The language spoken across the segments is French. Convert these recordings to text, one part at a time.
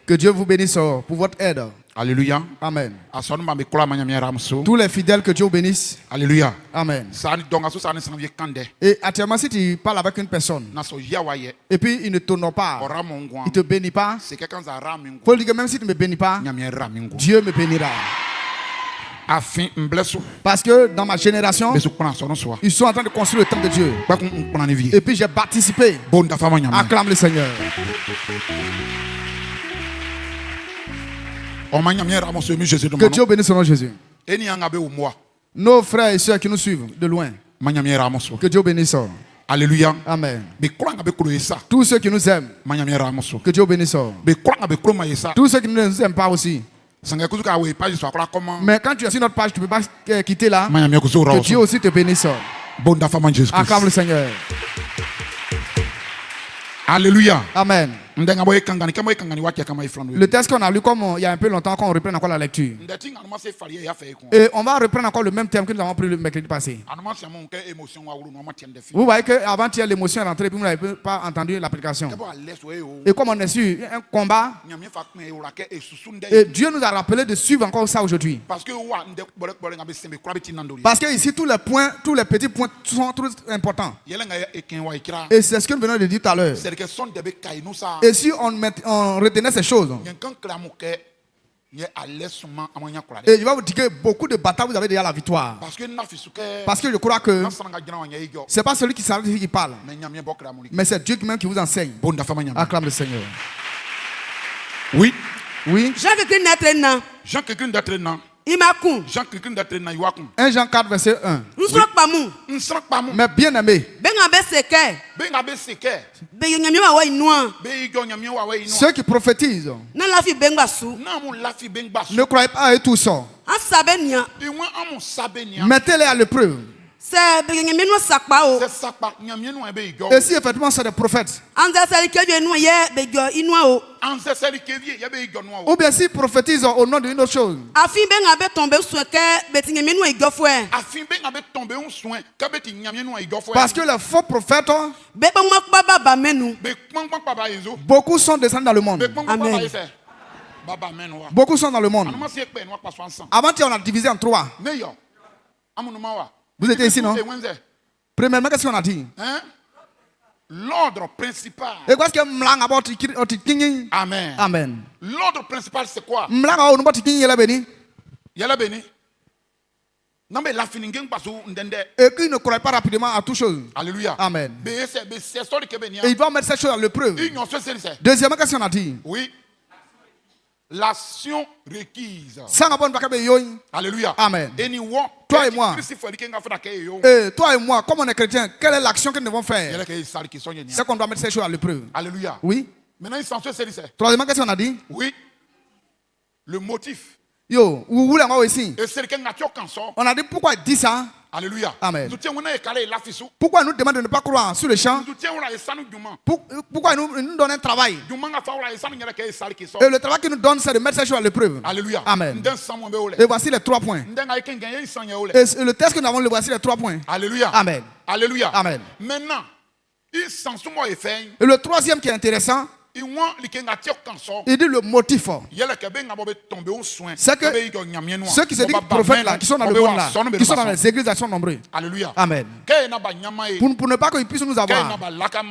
Que Dieu vous bénisse pour votre aide. Alléluia. Amen. Tous Tous les fidèles, que Dieu vous bénisse. Alléluia. Amen. Et actuellement, si tu parles avec une personne et puis il ne t'honore pas, il ne te bénit pas, il faut dire que même si tu ne me bénis pas, Dieu me bénira. Parce que dans ma génération, ils sont en train de construire le temple de Dieu. Et puis j'ai participé. Acclame le Seigneur. Que Dieu bénisse son nom Jésus. Nos frères et sœurs qui nous suivent de loin, que Dieu bénisse. Alléluia. Amen. Tous ceux qui nous aiment, que Dieu bénisse. Tous ceux qui ne nous aiment pas aussi. Mais quand tu es sur notre page, tu ne peux pas quitter là. Que Dieu aussi te bénisse. Acclame le Seigneur. Alléluia. Amen. Le texte qu'on a lu comme il y a un peu longtemps, qu'on reprenne encore la lecture. Et on va reprendre encore le même thème que nous avons pris le mercredi passé. Vous voyez qu'avant hier, l'émotion est rentrée et puis vous n'avez pas entendu l'application. Et comme on est sur un combat, et Dieu nous a rappelé de suivre encore ça aujourd'hui. Parce que ici, tous les petits points sont trop importants. Et c'est ce que nous venons de dire tout à l'heure. Et si on retenait ces choses, et je vais vous dire que beaucoup de batailles vous avez déjà la victoire. Parce que je crois que c'est pas celui qui s'arrête qui parle, mais c'est Dieu même qui vous enseigne. Acclame le Seigneur. Oui. Oui. Jean quelqu'un d'être nan. Jean quelqu'un d'être nan. 1 Jean 4 verset 1. Oui. Mais bien aimé, ceux qui prophétisent ne croyez pas à eux tous. Mettez-les à l'épreuve. Et si effectivement c'est des prophètes, ou bien s'ils prophétisent au nom d'une autre chose, parce que les faux prophètes, beaucoup sont descendus dans le monde. Amen. Beaucoup sont dans le monde. Avant, on a divisé en 3. Vous étiez ici, non? Premièrement, qu'est-ce qu'on a dit? L'ordre principal. Amen. Amen. L'ordre principal, c'est quoi? Et qu'il ne croit pas rapidement à toute chose. Alléluia. Amen. Et il doit mettre cette chose à l'épreuve. Deuxièmement, qu'est-ce qu'on a dit? Oui. L'action requise. Alléluia. Amen. Toi et moi, comme on est chrétien, quelle est l'action que nous devons faire? C'est qu'on doit mettre ces choses à l'épreuve. Alléluia. Oui. Maintenant, troisièmement, qu'est-ce qu'on a dit? Oui. Le motif. Yo, vous voulez moi aussi? On a dit pourquoi il dit ça? Alléluia. Amen. Pourquoi il nous demande de ne pas croire sur le champ? Pourquoi il nous donne un travail? Et le travail qu'il nous donne, c'est de mettre ces choses à l'épreuve. Alléluia. Amen. Et voici les 3 points. Et le texte que nous avons, le voici les 3 points. Alléluia. Amen. Alléluia. Amen. Maintenant, et le troisième qui est intéressant, il dit le motif. C'est que ceux qui se disent prophètes là, qui sont dans le monde là, qui sont dans les églises, ils sont nombreux. Alléluia. Amen. Pour ne pas qu'ils puissent nous avoir, pour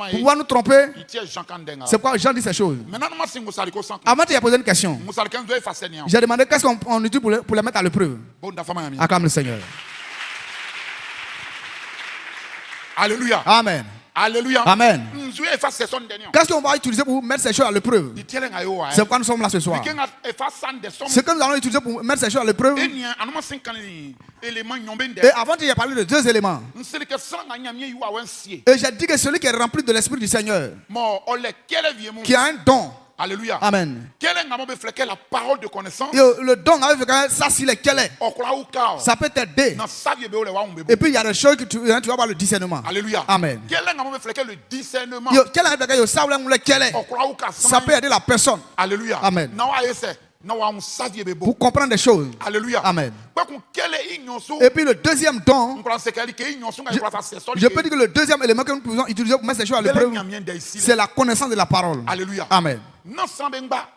pouvoir nous tromper, c'est pourquoi Jean dit ces choses. Avant, il a posé une question. J'ai demandé qu'est-ce qu'on utilise pour les mettre à l'épreuve. Acclame le Seigneur. Alléluia. Amen. Alléluia. Amen. Qu'est-ce qu'on va utiliser pour mettre ces choses à l'épreuve? C'est pourquoi nous sommes là ce soir. Ce que nous allons utiliser pour mettre ces choses à l'épreuve. Et avant, il a parlé de 2 éléments. Et j'ai dit que celui qui est rempli de l'Esprit du Seigneur, qui a un don. Alléluia. Amen. La parole de connaissance. Le don avec ça, s'il est quel est. Ça peut t'aider. Et puis il y a des choses que tu vas avoir le discernement. Alléluia. Amen. Le discernement. Ça peut aider la personne. Alléluia. Amen. pour comprendre des choses. Alléluia. Amen. Et puis le deuxième don, je peux dire que le deuxième élément que nous pouvons utiliser pour mettre ces choses à l'épreuve, c'est la connaissance de la parole. Alléluia. Amen.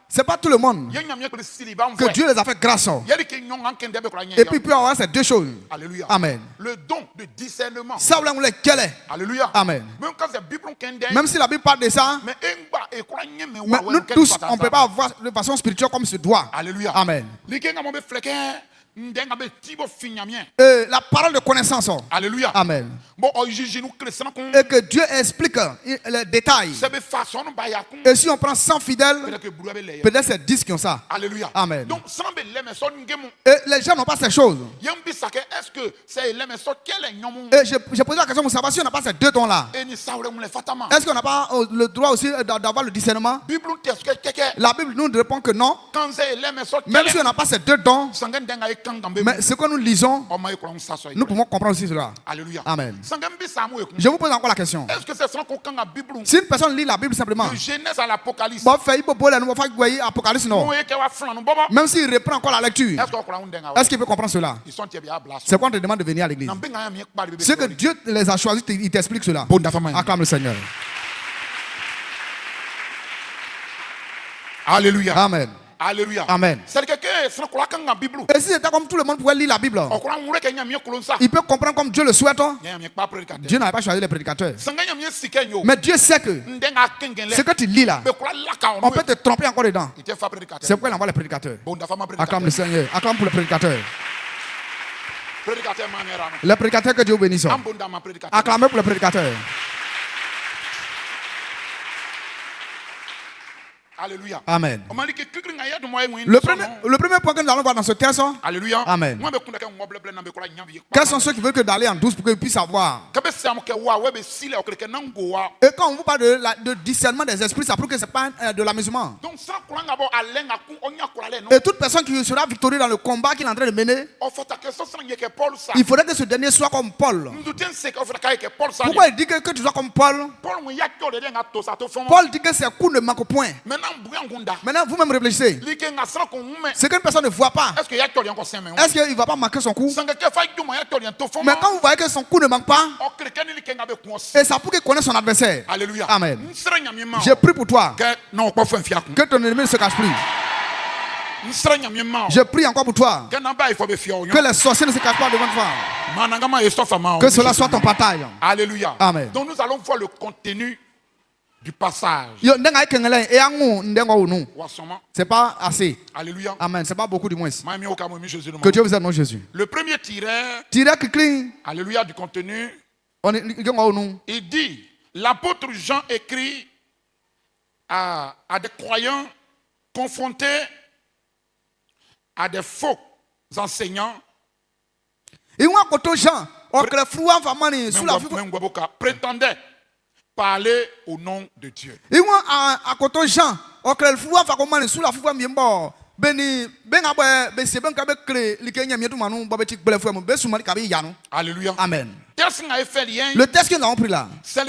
C'est pas tout le monde que Dieu les a fait grâce. Et puis il peut avoir ces deux choses. Alléluia. Amen. Le don de discernement. Ça, vous voulez quel est? Alléluia. Amen. Même si la Bible parle de ça, mais nous tous, on ne peut pas avoir de façon spirituelle comme se doit. Alléluia. Amen. La parole de connaissance. Alléluia. Amen. Et que Dieu explique les détails. Et si on prend 100 fidèles, peut-être c'est 10 qui ont ça. Alléluia. Amen. Donc, et les gens n'ont pas ces choses. Est-ce que c'est et j'ai posé la question pour savoir si on n'a pas ces deux dons-là. Est-ce qu'on n'a pas le droit aussi d'avoir le discernement? La Bible nous répond que non. Même si on n'a pas ces deux dons, mais ce que nous lisons, nous pouvons comprendre aussi cela. Alléluia. Amen. Je vous pose encore la question. Est-ce que c'est si une personne lit la Bible simplement, de Genèse à l'Apocalypse, même s'il reprend encore la lecture, est-ce qu'il peut comprendre cela? C'est quoi on te demande de venir à l'église? C'est que Dieu les a choisis, il t'explique cela. Acclame le Seigneur. Alléluia. Amen. Alléluia. Amen. Et si c'était comme tout le monde pouvait lire la Bible, il peut comprendre comme Dieu le souhaite. Dieu n'avait pas choisi les prédicateurs. Mais Dieu sait que ce que tu lis là, on peut te tromper encore dedans. C'est pourquoi il envoie les prédicateurs. Acclame le Seigneur. Acclame pour les prédicateurs. Les prédicateurs que Dieu bénisse. Acclamez pour les prédicateurs. Alléluia. Amen. Le premier point que nous allons voir dans ce texte. Alléluia. Amen. Quels sont ceux qui veulent que d'aller en douce pour qu'ils puissent savoir? Et quand on vous parle de discernement des esprits, ça prouve que ce n'est pas de l'amusement. Et toute personne qui sera victorieuse dans le combat qu'il est en train de mener, il faudrait que ce dernier soit comme Paul. Pourquoi il dit que tu sois comme Paul? Paul dit que ses coups ne manquent point. Maintenant, vous-même réfléchissez. Ce qu'une personne ne voit pas, est-ce qu'il ne va pas marquer son coup? Mais quand vous voyez que son coup ne manque pas, et ça pour qu'il connaisse son adversaire. Alléluia. Amen. J'ai pris pour toi que ton ennemi ne se cache plus. Je prie encore pour toi que les sorciers ne se cachent pas devant toi. Que cela soit ton partage. Alléluia. Amen. Donc nous allons voir le contenu du passage. C'est pas assez. Alléluia. Amen. C'est pas beaucoup du moins. Que Que Dieu vous aide, mon Jésus. Le premier tireur, alléluia, du contenu, il dit, l'apôtre Jean écrit à des croyants confrontés à des faux enseignants. Prétendait parler au nom de Dieu. Alléluia. Amen. Le texte que nous avons pris là, c'est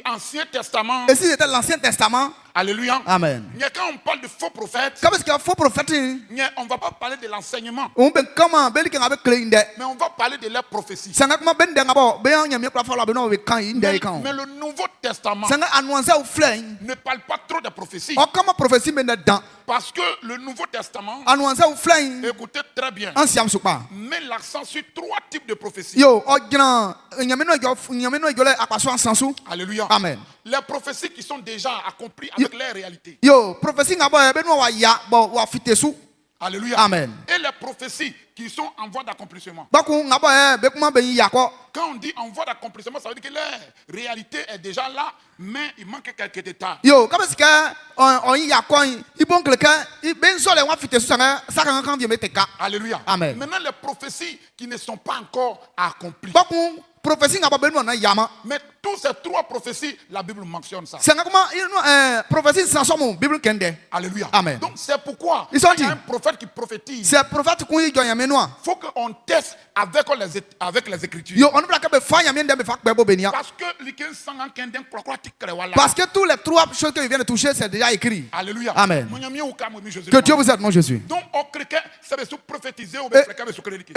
l'Ancien Testament. Et si c'était l'Ancien Testament, alléluia. Amen. Quand on parle de faux prophètes, on on ne va pas parler de l'enseignement, mais on va parler de leur prophétie. Mais le Nouveau Testament ne parle pas trop de prophétie. Parce que le Nouveau Testament, écoutez très bien, met l'accent sur 3 types de prophéties. Alléluia. Amen. Les prophéties qui sont déjà accomplies avec leur réalité. Alléluia. Amen. Et les prophéties qui sont en voie d'accomplissement. Quand on dit en voie d'accomplissement, ça veut dire que leur réalité est déjà là, mais il manque quelques détails. Alléluia. Amen. Maintenant, les prophéties qui ne sont pas encore accomplies. Mais tous ces trois prophéties, la Bible mentionne ça. Alléluia. Amen. Donc c'est pourquoi il y a un prophète qui prophétise. Il faut qu'on teste avec les Écritures. Parce que tous les trois choses que vient de toucher, c'est déjà écrit. Alléluia. Amen. Que Dieu vous aide, mon Jésus. Donc,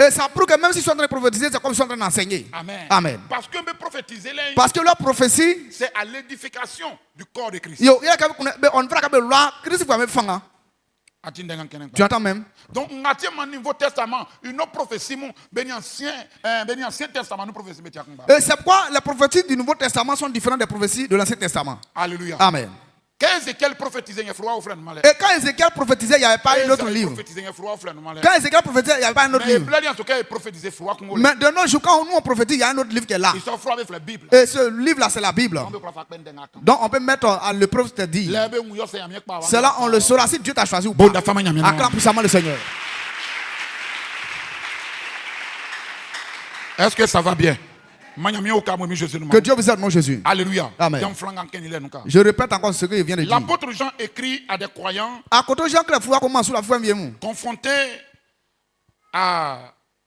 et ça prouve que même si ils sont en train de prophétiser, c'est comme ils sont en train d'enseigner. Amen. Amen. Parce que leur prophétie, c'est à l'édification du corps de Christ. Tu entends même? Donc, au Nouveau Testament, une autre prophétie, Ancien Testament, nous prophétie. Et c'est pourquoi les prophéties du Nouveau Testament sont différentes des prophéties de l'Ancien Testament. Alléluia. Amen. Quand Ézéchiel prophétisait, et quand Ézéchiel prophétisait, il n'y avait pas un autre livre. Quand Ézéchiel prophétisait, il n'y avait pas un autre livre. Mais de nos jours, quand nous on prophétise, il y a un autre livre qui est là. Et ce livre-là, c'est la Bible. Donc on peut mettre à l'épreuve te dire. Cela, on le saura si Dieu t'a choisi ou pas. Acclame puissamment le Seigneur. Est-ce que ça va bien? Que Dieu vous aide, mon Jésus. Alléluia. Amen. Je répète encore ce qu'il vient de dire. L'apôtre Jean écrit à des croyants confrontés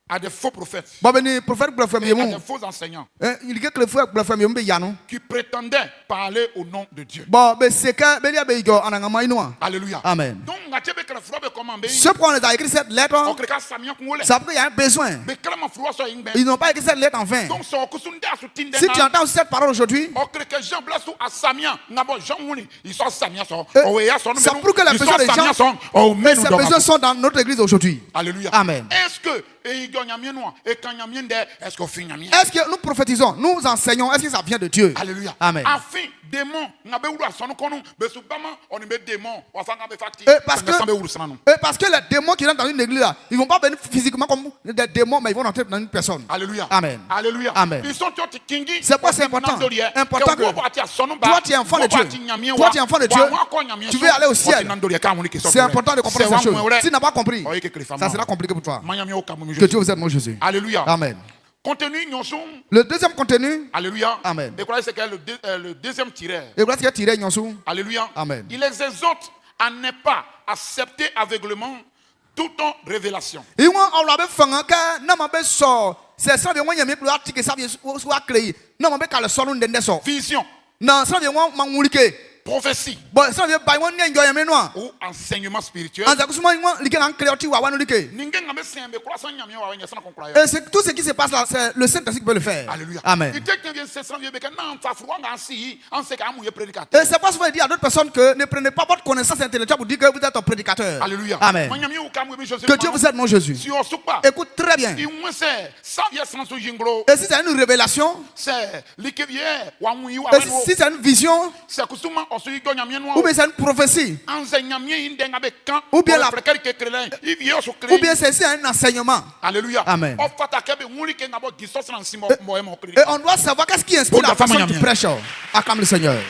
à des faux prophètes, à des faux enseignants qui prétendaient parler au nom de Dieu. Alléluia. Amen. Donc, ce qu'on les a écrit cette lettre, ça veut qu'il y a un besoin. Ils n'ont pas écrit cette lettre en vain. Si tu entends cette parole aujourd'hui, ça prouve que les besoins des gens, ces besoins sont dans notre église aujourd'hui. Alléluia. Amen. Est-ce que nous prophétisons, nous enseignons, est-ce que ça vient de Dieu? Alléluia. Amen. Parce que les démons qui rentrent dans une église, ils ne vont pas venir physiquement comme des démons, mais ils vont rentrer dans une personne. Alléluia. Amen. Alléluia. Amen. C'est quoi c'est important? Important que toi tu es enfant de Dieu. Toi tu es enfant de Dieu. Tu veux aller au ciel. C'est important de comprendre ces choses. Si tu n'as pas compris, ça sera compliqué pour toi. Que Dieu vous aide, mon Jésus. Alléluia. Amen. Contenu, le deuxième contenu. Alléluia. Amen. Et quoi, c'est le deuxième tiré. Et quoi, c'est tiré, alléluia. Amen. Il les exhorte à ne pas accepter aveuglement toute révélation. Vision. Prophétie ou enseignement spirituel. Et c'est tout ce qui se passe là, c'est le Saint-Esprit qui peut le faire. Alléluia. Amen. Et c'est pas souvent dit à d'autres personnes que ne prenez pas votre connaissance intellectuelle pour dire que vous êtes un prédicateur. Alléluia. Amen. Que Dieu vous aide, mon Jésus. Écoute très bien. Et si c'est une révélation, et si c'est une vision, ou bien c'est une prophétie, ou bien c'est un enseignement. Alléluia. Amen. Et on doit savoir qu'est-ce qui inspire la personne qui prêche. Acclame le Seigneur.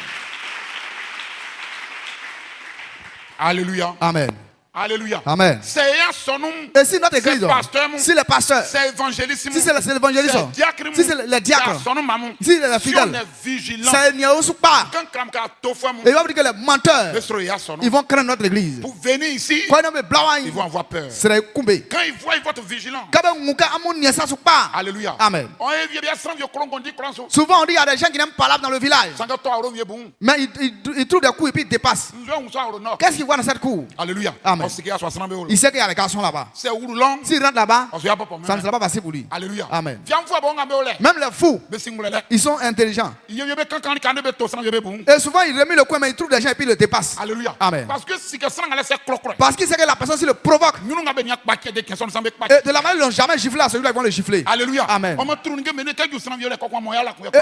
Alléluia. Amen. Alléluia. Amen. Et si notre église, si les pasteurs, si c'est l'évangéliste, si c'est les diacres, si c'est les fidèles, c'est n'y a aussi pas. Et il va vous dire que les menteurs, ils vont craindre notre église. Pour venir ici, ils vont avoir peur. Quand ils voient votre vigilance. Alléluia. Amen. Souvent on dit qu'il y a des gens qui n'aiment pas là dans le village. Mais ils trouvent des coups et puis ils dépassent. Qu'est-ce qu'ils voient dans cette cour? Alléluia. Amen. Il sait qu'il y a les garçons là-bas. S'il rentre là-bas, ça ne sera pas facile pour lui. Alléluia. Amen. Même les fous, ils sont intelligents. Et souvent ils remettent le coin, mais ils trouvent des gens et puis ils le dépassent. Alléluia. Amen. Parce qu'il sait que la personne, s'il le provoque, et de la manière ils l'ont jamais giflé à celui-là, ils vont le gifler. Alléluia. Amen.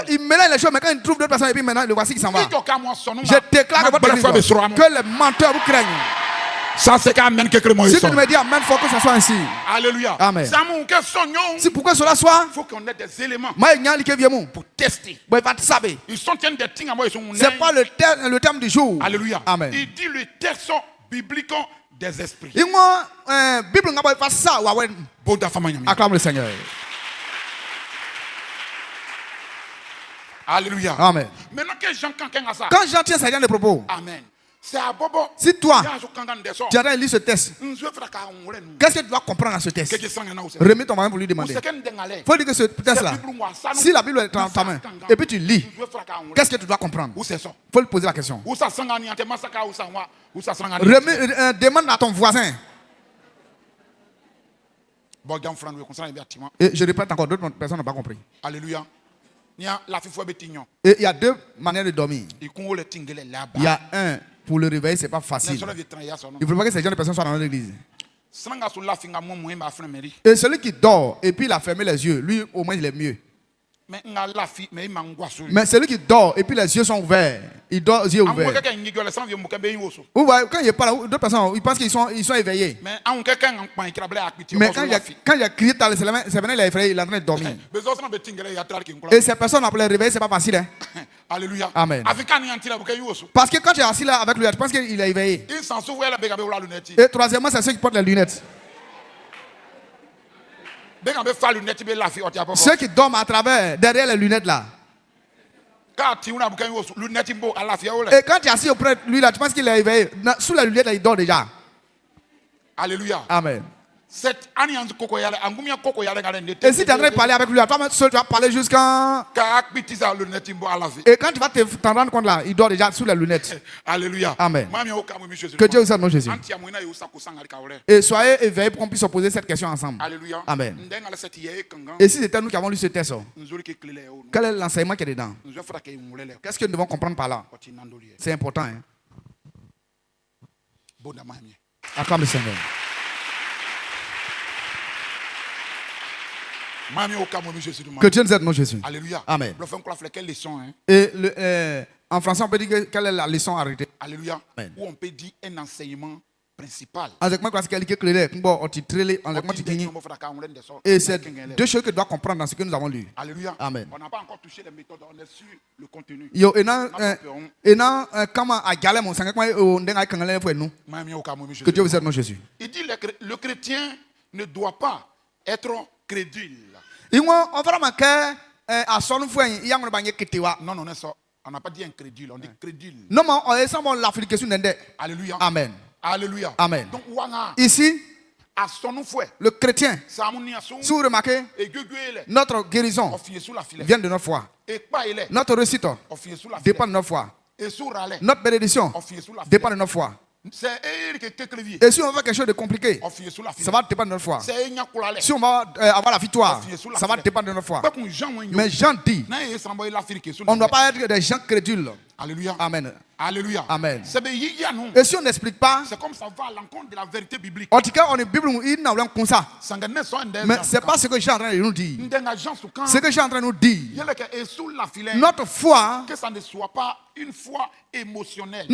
Il mélange les choses, mais quand ils trouvent d'autres personnes et puis maintenant, le voici qui s'en va. Je déclare que les menteurs vous craignent. Ça c'est qu'amen que si tu me dis amen, il faut que ce soit ainsi. Alléluia. Amen. Si pourquoi cela soit, il faut qu'on ait des éléments pour tester. Ils sont c'est pas le terme du jour. Alléluia. Amen. Il dit le texte biblique des esprits. Bible n'a pas ça. Acclame le Seigneur. Alléluia. Amen. Maintenant que Jean ça. Quand Jean tient ce genre de propos. Amen. C'est à Bobo. Si toi, tu as lu ce texte, qu'est-ce que tu dois comprendre dans ce texte? Remets ton main pour lui demander. Il faut dire que ce texte-là, si la Bible est dans ta main, et puis tu lis, qu'est-ce que tu dois comprendre? Il faut lui poser la question. Demande à ton voisin. Et je répète encore, d'autres personnes n'ont pas compris. Alléluia. Et il y a deux manières de dormir. Il y a un, pour le réveil, c'est pas facile. Il ne faut pas que ces gens de personnes soient dans l'église. Et celui qui dort et puis il a fermé les yeux, lui au moins il est mieux. Mais celui qui dort et puis les yeux sont ouverts, il dort les yeux ouverts. Ou quand il parle, d'autres personnes, ils pensent qu'ils sont éveillés. Mais quand il a crié, c'est maintenant il est effrayé, il est en train de dormir. Et ces personnes appelées réveil, c'est pas facile. Hein? Alléluia. Amen. Parce que quand tu es assis là avec lui, tu penses qu'il est éveillé. Et troisièmement, c'est ceux qui portent les lunettes. Ceux qui dorment à travers, derrière les lunettes là. Et quand tu es assis auprès de lui là, tu penses qu'il est éveillé. Sous la lunette là, il dort déjà. Alléluia. Amen. Et si tu es en train de parler avec lui, toi seul tu vas parler jusqu'à. Et quand tu vas t'en rendre compte là, il dort déjà sous les lunettes. Alléluia. Amen. Que Dieu vous salue, Jésus. Et soyez éveillés pour qu'on puisse se poser cette question ensemble. Alléluia. Amen. Et si c'était nous qui avons lu ce texte, quel est l'enseignement qui est dedans? Qu'est-ce que nous devons comprendre par là? C'est important. Hein? Acclame le Seigneur. Que Dieu nous aide, mon Jésus. Alléluia. Amen. Quelle leçon, hein? Et en français, on peut dire quelle est la leçon arrêtée. Alléluia. Ou on peut dire un enseignement principal. Et c'est deux choses que tu dois comprendre dans ce que nous avons lu. Alléluia. Amen. On n'a pas encore touché les méthodes, on est sur le contenu. Que Dieu vous aide, mon Jésus. Il dit le chrétien ne doit pas être crédule. Non, non, on n'a pas dit incrédule, on dit crédule. Non, Alléluia. Amen. Alléluia. Amen. Donc, ici, le chrétien, si vous remarquez, notre guérison vient de notre foi. Notre réussite dépend de notre foi. Notre bénédiction dépend de notre foi. Et si on veut quelque chose de compliqué, ça va dépendre de notre foi. Si on va avoir la victoire, ça va dépendre de notre foi. Mais Jean dit, on ne doit pas être des gens crédules. Alléluia. Amen. Alléluia. Amen. Et si on n'explique pas, c'est comme ça va à l'encontre de la vérité biblique. En tout cas, on est Bible, il n'a pas comme ça. Mais c'est pas ce que Jean est en train de nous dire. Ce que Jean est en train de nous dire, notre foi, que ça ne soit pas une foi émotionnelle.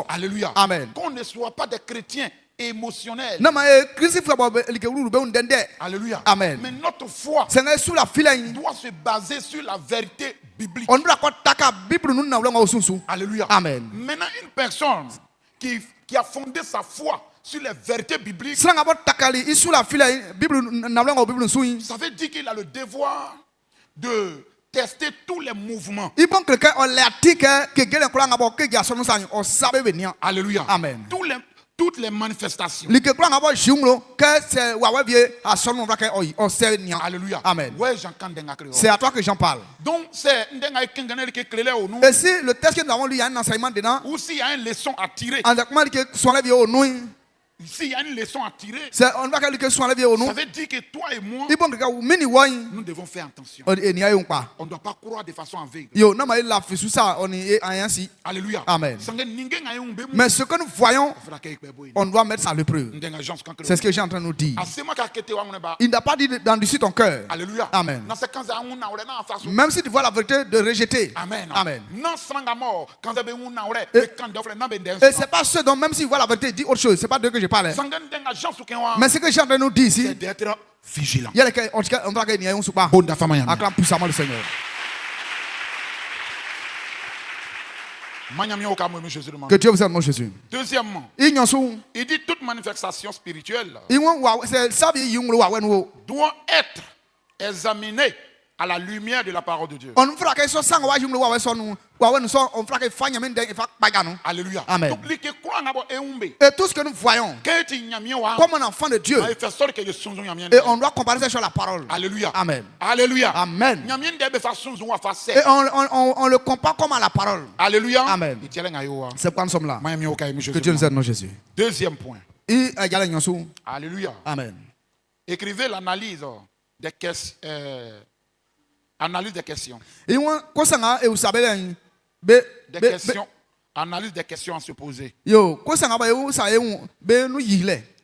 Alléluia. Amen. Qu'on ne soit pas des chrétiens émotionnels. Alléluia. Amen. Mais notre foi doit se baser sur la vérité biblique. Alléluia. Amen. Maintenant, une personne qui a fondé sa foi sur les vérités bibliques, ça veut dire qu'il a le devoir de tester tous les mouvements. Alléluia. Amen. Toutes les manifestations. Alléluia. Amen. Ouais, c'est à toi que j'en parle. Donc, c'est et si le texte que nous avons lu, il y a un enseignement dedans, ou s'il y a une leçon à tirer, s'il y a une leçon à tirer, ça veut dire que toi et moi, nous devons faire attention. On ne doit pas croire de façon aveugle. Alléluia. Amen. Mais ce que nous voyons, on doit mettre ça à l'épreuve. C'est ce que j'ai en train de nous dire. Il n'a pas dit d'endurcir ton cœur. Alléluia. Amen. Même si tu vois la vérité, de rejeter. Amen. Amen. Et c'est pas ce dont, même si tu vois la vérité, dit autre chose. C'est pas de que je parle. Mais ce que j'ai en train de nous dire ici, c'est d'être vigilant. Acclame puissamment le Seigneur. Que Dieu vous aide, mon Jésus. Deuxièmement, il dit toute manifestation spirituelle doit être examinée à la lumière de la parole de Dieu. Alléluia. Amen. Et tout ce que nous voyons comme un enfant de Dieu, et on doit comparer ça sur la parole. Alléluia. Amen. Alléluia. Amen. Et on le compare comme à la parole. Alléluia. Amen. C'est pourquoi nous sommes là. Que Dieu nous aide, non Jésus. Deuxième point. Alléluia. Amen. Écrivez l'analyse des questions. Analyse des questions. Analyse des questions à se poser.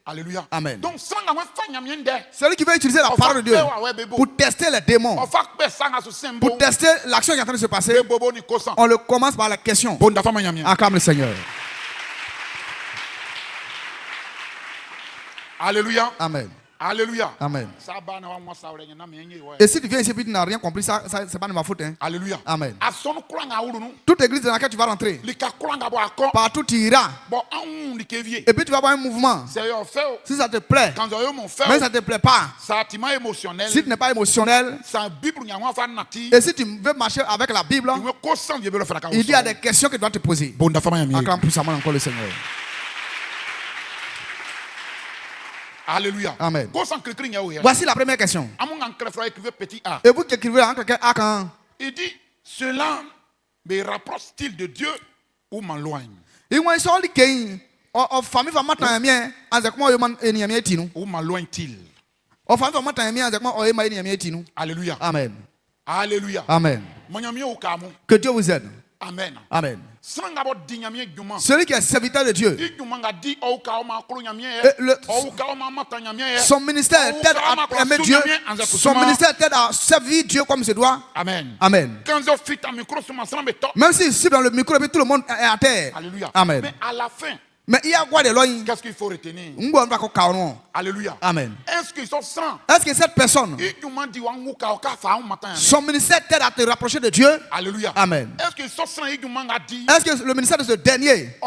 Alléluia. Amen. Donc, celui qui veut utiliser la parole de Dieu pour tester les démons, pour tester l'action qui est en train de se passer, on le commence par la question. Acclame le Seigneur. Alléluia. Amen. Alléluia. Amen. Et si tu viens ici et tu n'as rien compris, ça c'est pas de ma faute. Hein? Alléluia. Amen. Toute église dans laquelle tu vas rentrer, partout tu iras. Et puis tu vas avoir un mouvement. Si ça te plaît, mais ça ne te plaît pas, si tu n'es pas émotionnel, et si tu veux marcher avec la Bible, il y a des questions que tu dois te poser. Acclame puissamment encore le Seigneur. Alléluia. Amen. Voici la première question. Et vous qui écrivez en quelque A, il dit, cela me rapproche-t-il de Dieu ou m'éloigne? Ou m'éloigne-t-il? Alléluia. Amen. Alléluia. Amen. Que Dieu vous aide. Amen. Amen. Celui qui est serviteur de Dieu, son ministère t'aide à aimer Dieu, son ministère t'aide à servir Dieu comme il se doit. Amen. Amen. Même si ici dans le micro, tout le monde est à terre. Alléluia. Amen. Mais à la fin, qu'est-ce qu'il faut retenir? Alléluia. Amen. Est-ce qu'ils sont saints? Est-ce que cette personne, son ministère t'aide à te rapprocher de Dieu? Alléluia. Amen. Est-ce qu'ils sont saints? Est-ce que le ministère de ce dernier,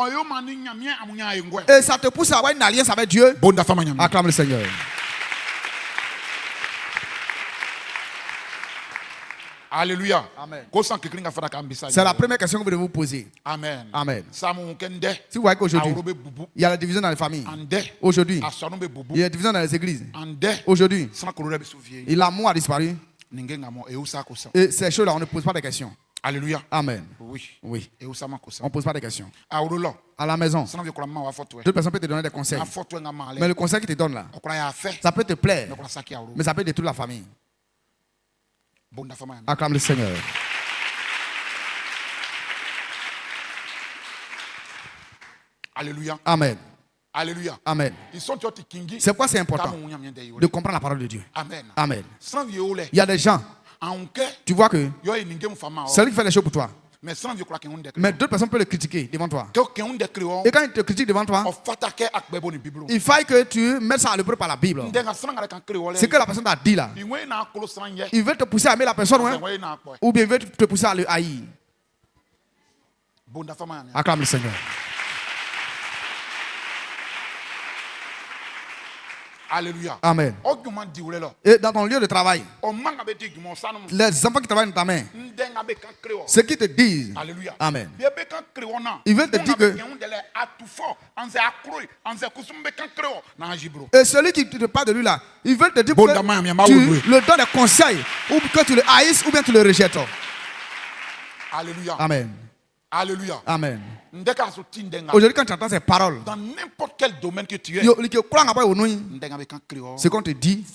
et ça te pousse à avoir une alliance avec Dieu? Acclame le Seigneur. Alléluia. Amen. C'est la première question que vous devez vous poser. Amen. Amen. Si vous voyez qu'aujourd'hui, il y a la division dans les familles. Aujourd'hui, il y a la division dans les églises. Aujourd'hui, l'amour a disparu. Et ces choses-là, on ne pose pas de questions. Alléluia. Amen. Oui. Oui. On ne pose pas de questions. À la maison, d'autres personnes peuvent te donner des conseils. Mais le conseil qu'ils te donnent là, ça peut te plaire, mais ça peut détruire la famille. Acclame le Seigneur. Alléluia. Amen. Alléluia. Amen. C'est pourquoi c'est important de comprendre la parole de Dieu. Amen. Amen. Il y a des gens, tu vois que c'est lui qui fait les choses pour toi. Mais d'autres personnes peuvent le critiquer devant toi. Et quand ils te critiquent devant toi, il faut que tu mettes ça à l'épreuve par la Bible. Ce que la personne t'a dit là, il veut te pousser à aimer la personne, hein? Ou bien il veut te pousser à le haïr. Acclame le Seigneur. Alléluia. Amen. Et dans ton lieu de travail, les enfants qui travaillent dans ta main, ceux qui te disent, alléluia. Amen, ils veulent te dire que, et celui qui te parle de lui là, ils veulent te dire que tu le donnes des conseils, ou que tu le haïsses, ou bien tu le rejettes. Alléluia. Amen. Alléluia. Amen. Aujourd'hui, quand tu entends ces paroles, dans n'importe quel domaine que tu es, ce qu'on te dit,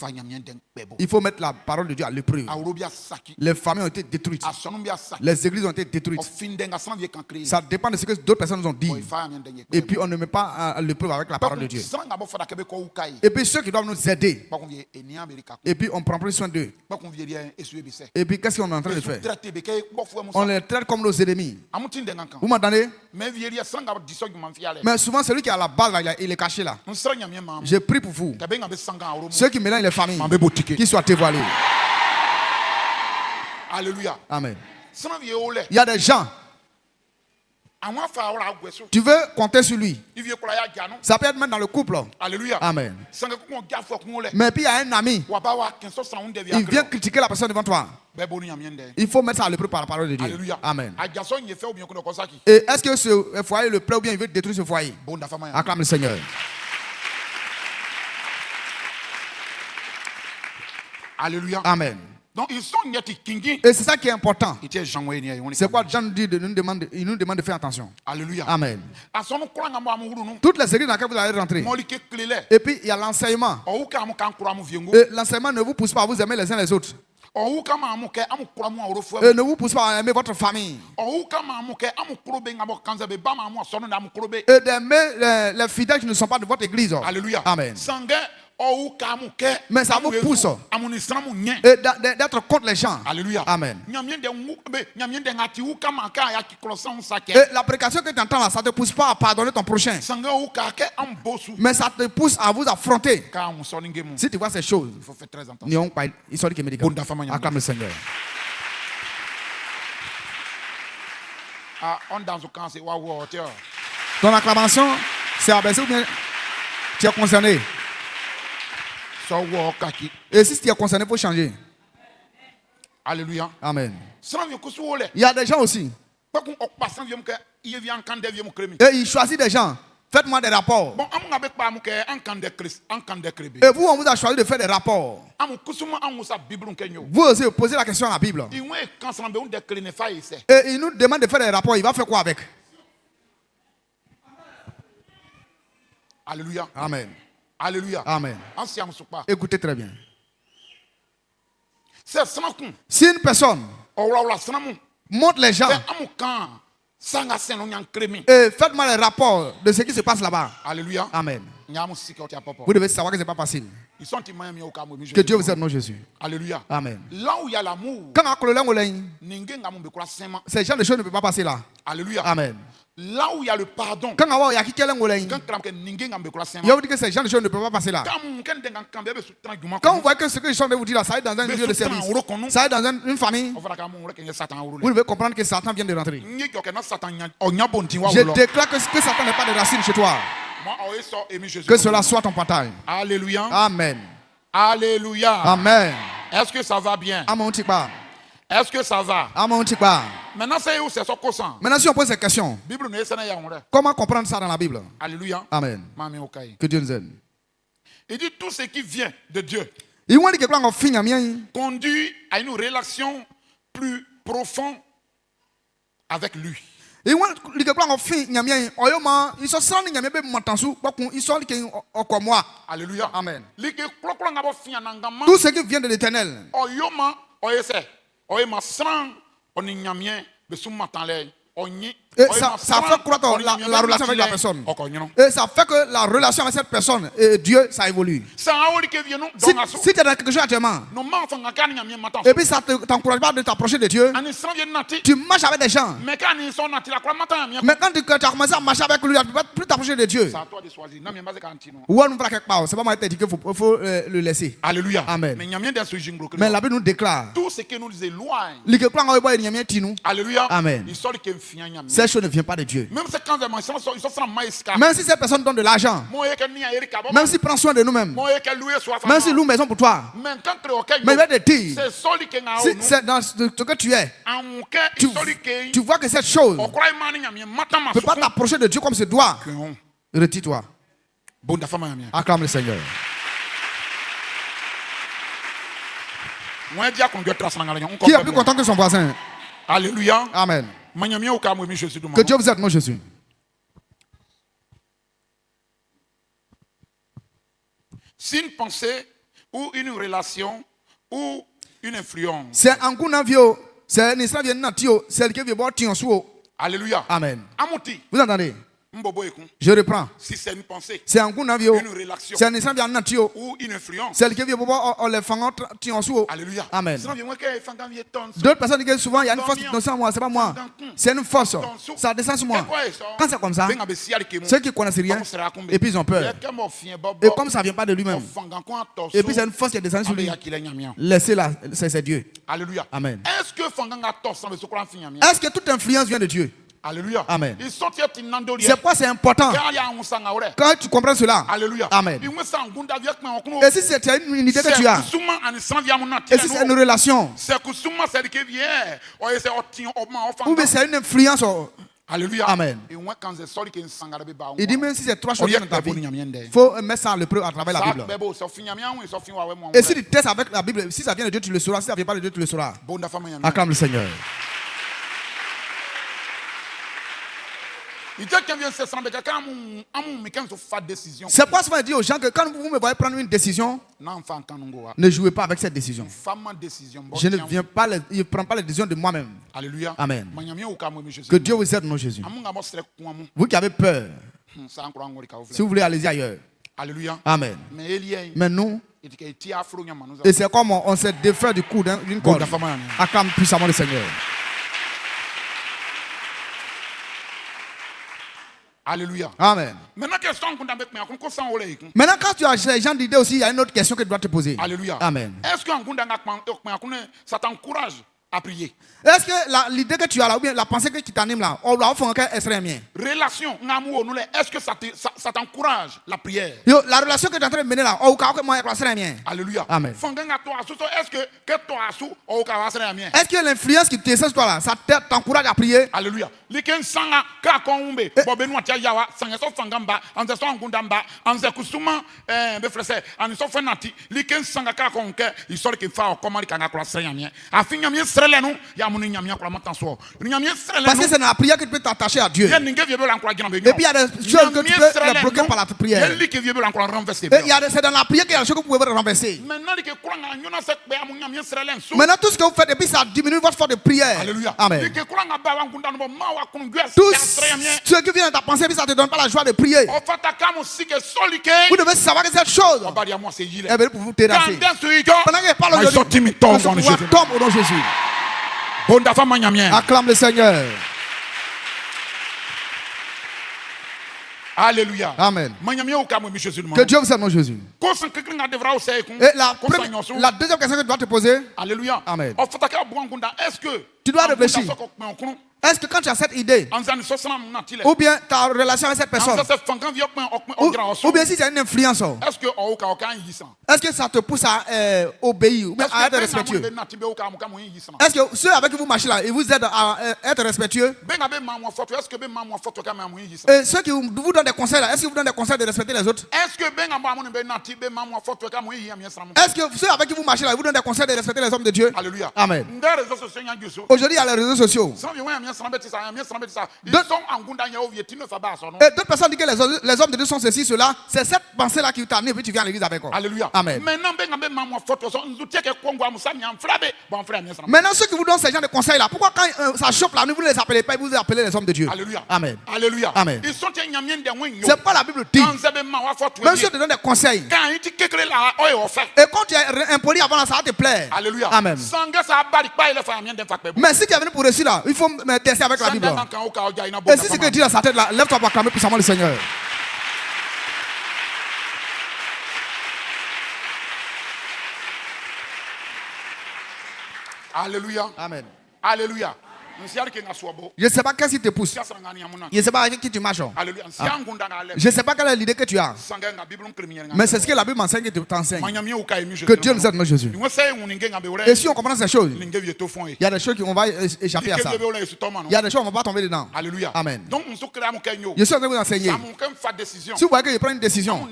il faut mettre la parole de Dieu à l'épreuve. Les familles ont été détruites, les églises ont été détruites. Ça dépend de ce que d'autres personnes nous ont dit. Et puis on ne met pas à l'épreuve avec la parole de Dieu. Et puis ceux qui doivent nous aider, et puis on prend plus soin d'eux. Et puis qu'est-ce qu'on est en train de faire? On les traite comme nos ennemis. Vous m'entendez? Mais souvent celui qui est à la base là, il est caché là. Je prie pour vous, ceux qui mélangent les familles, qu'ils soient dévoilés. Alléluia. Amen. Il y a des gens, Tu veux compter sur lui. Ça peut être même dans le couple. Alléluia. Amen. Mais puis il y a un ami. Il vient critiquer la personne devant toi. Il faut mettre ça à l'épreuve par la parole de Dieu. Alléluia. Amen. Et est-ce que ce foyer le plaît ou bien il veut détruire ce foyer? Acclame le Seigneur. Alléluia. Amen. Donc ils sont et c'est ça qui est important. C'est quoi Jean dit il nous demande de faire attention. Alléluia. Amen. Toutes les églises dans lesquelles vous allez rentrer. Et puis il y a l'enseignement. Et l'enseignement ne vous pousse pas à vous aimer les uns les autres. Et ne vous pousse pas à aimer votre famille. Et d'aimer les fidèles qui ne sont pas de votre église. Alléluia. Amen. Mais ça vous pousse d'être contre les gens. Alléluia. Amen. Et la prédication que tu entends là, ça ne te pousse pas à pardonner ton prochain. Mais ça te pousse à vous affronter. Si tu vois ces choses, il faut faire très attention. Acclame le Seigneur. Ton acclamation, c'est abaissé ou bien tu es concerné? Et si tu es concerné, il faut changer. Alléluia. Amen. Il y a des gens aussi. Et ils choisissent des gens. Faites-moi des rapports. Et vous, on vous a choisi de faire des rapports. Vous aussi, posez la question à la Bible. Et il nous demande de faire des rapports. Il va faire quoi avec? Alléluia. Amen. Alléluia. Amen. Écoutez très bien. Si une personne montre les gens et faites-moi les rapports de ce qui se passe là-bas. Alléluia. Amen. Vous devez savoir que ce n'est pas facile. Que Dieu vous aide, non Jésus. Alléluia. Amen. Là où il y a l'amour, ces gens de choses ne peuvent pas passer là. Alléluia. Amen. Là où il y a le pardon, quand il y a que ces gens de choses ne peuvent pas passer là. Quand vous voyez que ce que je suis en train de vous dire là, ça est dans un lieu de service, ça est dans une famille, vous devez comprendre que Satan vient de rentrer. Je déclare que Satan n'est pas de racine chez toi. Que cela soit ton portail. Alléluia. Amen. Alléluia. Amen. Est-ce que ça va bien? Amen. Est-ce que ça va? Amen. Maintenant, si on pose cette question, comment comprendre ça dans la Bible? Alléluia. Amen. Que Dieu nous aide. Il dit tout ce qui vient de Dieu conduit à une relation plus profonde avec lui. Alléluia. Amen. Tout ce qui vient de l'Éternel. Et ça fait croître la relation avec la personne. Et ça fait que la relation avec cette personne et Dieu, ça évolue. Si tu es dans quelque chose actuellement, et puis ça ne t'encourage pas de t'approcher de Dieu, tu marches avec des gens. Mais quand tu as commencé à marcher avec lui, tu ne peux plus t'approcher de Dieu. Ou on va quelque part, c'est pas moi qui t'ai dit qu'il faut le laisser. Alléluia. Amen. Mais la Bible nous déclare tout ce qui nous éloigne. Alléluia. Amen. Cette chose ne vient pas de Dieu. Même si cette personne donne de l'argent, même s'il prend soin de nous-mêmes, même s'il loue une maison pour toi, mais il va te dire, c'est dans ce que tu es, tu vois que cette chose ne peut pas t'approcher de Dieu comme se doit. Retire-toi. Acclame le Seigneur. Qui est plus content que son voisin? Alléluia. Amen. Que Dieu vous aide, mon Jésus. Si une pensée ou une relation ou une influence. C'est un coup d'avio, c'est un histoire de natio, c'est le qui veut boire tien-sou. Alléluia. Amen. Amuti. Vous entendez? Je reprends. Si c'est une pensée, c'est un coup d'avio, une relation, c'est un histoire de natio ou une influence. C'est le qui veut boire les fangants tien-sou. Alléluia. Amen. D'autres personnes disent souvent il y a une force qui descend sur moi, c'est pas moi. C'est une force. Ça descend sur moi. Quand c'est comme ça, ceux qui connaissent rien, et puis ils ont peur. Et comme ça ne vient pas de lui-même, et puis c'est une force qui est descendue sur lui. Laissez-la, c'est Dieu. Alléluia. Amen. Est-ce que toute influence vient de Dieu? Alléluia. Amen. C'est pourquoi c'est important. Quand tu comprends cela. Alléluia. Amen. Et si c'est une idée que tu as, et si c'est une relation, ou bien c'est une influence. Alléluia. Amen. Il dit même si c'est trois choses dans ta vie, il faut mettre ça à l'épreuve à travers la Bible. Et si tu testes avec la Bible, si ça vient de Dieu, tu le sauras. Si ça ne vient pas de Dieu, tu le sauras. Acclame le Seigneur. C'est pas souvent dit aux gens que quand vous me voyez prendre une décision, ne jouez pas avec cette décision. Je ne prends pas les décisions de moi-même. Alléluia. Amen. Que Dieu vous aide, mon Jésus. Vous qui avez peur, si vous voulez, allez-y ailleurs. Alléluia. Amen. Mais nous, et c'est comme on s'est défait du coup d'une corde. Acclame puissamment le Seigneur. Alléluia. Amen. Maintenant, quand tu as ces gens d'idées aussi, il y a une autre question que tu dois te poser. Alléluia. Amen. Est-ce que ça t'encourage à prier? Est-ce que l'idée que tu as là, ou bien la pensée que tu t'animes là, on va faire un extrême? Relation, est-ce que ça t'encourage la prière? La relation que tu es en train de mener là, alléluia. Amen. Est-ce que l'influence qui te sur toi là, ça t'encourage à prier? Alléluia. Parce que c'est dans la prière que tu peux t'attacher à Dieu. Et puis il y a des choses que tu peux bloquer par la prière. Et c'est dans la prière qu'il y a des choses que vous pouvez renverser. Maintenant tout ce que vous faites, et puis ça diminue votre force de prière. Alléluia. Amen. Tout ce qui vient de ta pensée, puis ça ne te donne pas la joie de prier. Vous devez savoir que cette chose, elle veut pour vous terrasser. Pendant qu'il parle aujourd'hui, on tombe au nom de Jésus. Acclame le Seigneur. Alléluia. Amen. Que Dieu vous aide, mon Jésus. Et la deuxième question que tu dois te poser. Alléluia. Amen. Est-ce que tu dois réfléchir? Est-ce que quand tu as cette idée, ou bien ta relation avec cette personne, ou bien si tu as une influence, est-ce que ça te pousse à obéir ou bien à être respectueux? Est-ce que ceux avec qui vous marchez là, ils vous aident à être respectueux? Et ceux qui vous donnent des conseils là, est-ce qu'ils vous donnent des conseils de respecter les autres? Est-ce que ceux avec qui vous marchez là, ils vous donnent des conseils de respecter les hommes de Dieu? Alléluia. Amen. Aujourd'hui, il y a les réseaux sociaux. Et d'autres personnes disent que les hommes de Dieu sont ceci, cela. C'est cette pensée-là qui t'anime et tu viens à l'église avec eux. Alléluia. Amen. Maintenant, ceux qui vous donnent ces gens de conseils-là, pourquoi quand ça chope là, vous ne les appelez pas, vous les appelez les hommes de Dieu? Alléluia. Amen. Alléluia. Amen. C'est pas la Bible dit. Même si on te donne des conseils. Et quand tu es impoli avant là, ça va te plaire. Alléluia. Amen. Mais si tu es venu pour réussir là, il faut me tester avec la Bible. Et si c'est que Dieu dans sa tête là, lève-toi pour acclamer puissamment le Seigneur. Alléluia. Amen. Alléluia. Je ne sais pas qu'est-ce qui te pousse. Je ne sais pas avec qui tu marches. Je ne sais pas quelle est l'idée que tu as. Mais c'est ce que la Bible m'enseigne et t'enseigne. Que Dieu nous aide, mon Jésus. Et si on comprend ces choses, il y a des choses qu'on va échapper à ça. Il y a des choses qu'on ne va pas tomber dedans. Alléluia. Amen. Je suis en train de vous enseigner. Si vous voyez que je prends une décision,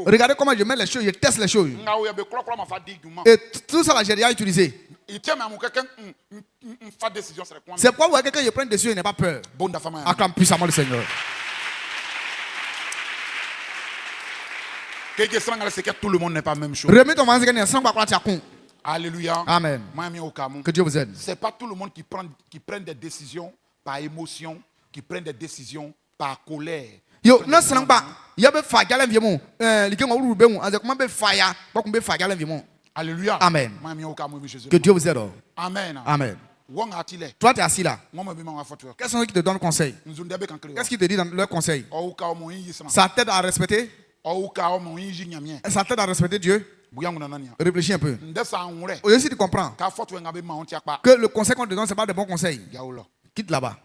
regardez comment je mets les choses, je teste les choses. Et tout ça là, j'ai déjà utilisé. C'est pourquoi vous voyez que quand je prends une décision, il n'a pas peur. Acclame puissamment le Seigneur. Tout le monde n'est pas la même chose. Alléluia. Amen. Que Dieu vous aide. C'est pas tout le monde qui prend des décisions par émotion, qui prend des décisions par colère. Yo, non seulement pas. Il y a des failles à l'environnement. Les gens ont oublié. Comment des failles? Pourquoi des failles à l'environnement? Alléluia. Amen. Que Dieu vous aide. Amen. Amen. Toi, tu es assis là. Quels sont ceux qui te donnent conseil? Qu'est-ce qu'il te dit dans leur conseil? Ça t'aide à respecter? Ça t'aide à respecter Dieu? Réfléchis un peu. Aujourd'hui, si tu comprends que le conseil qu'on te donne, ce n'est pas de bons conseils, quitte là-bas.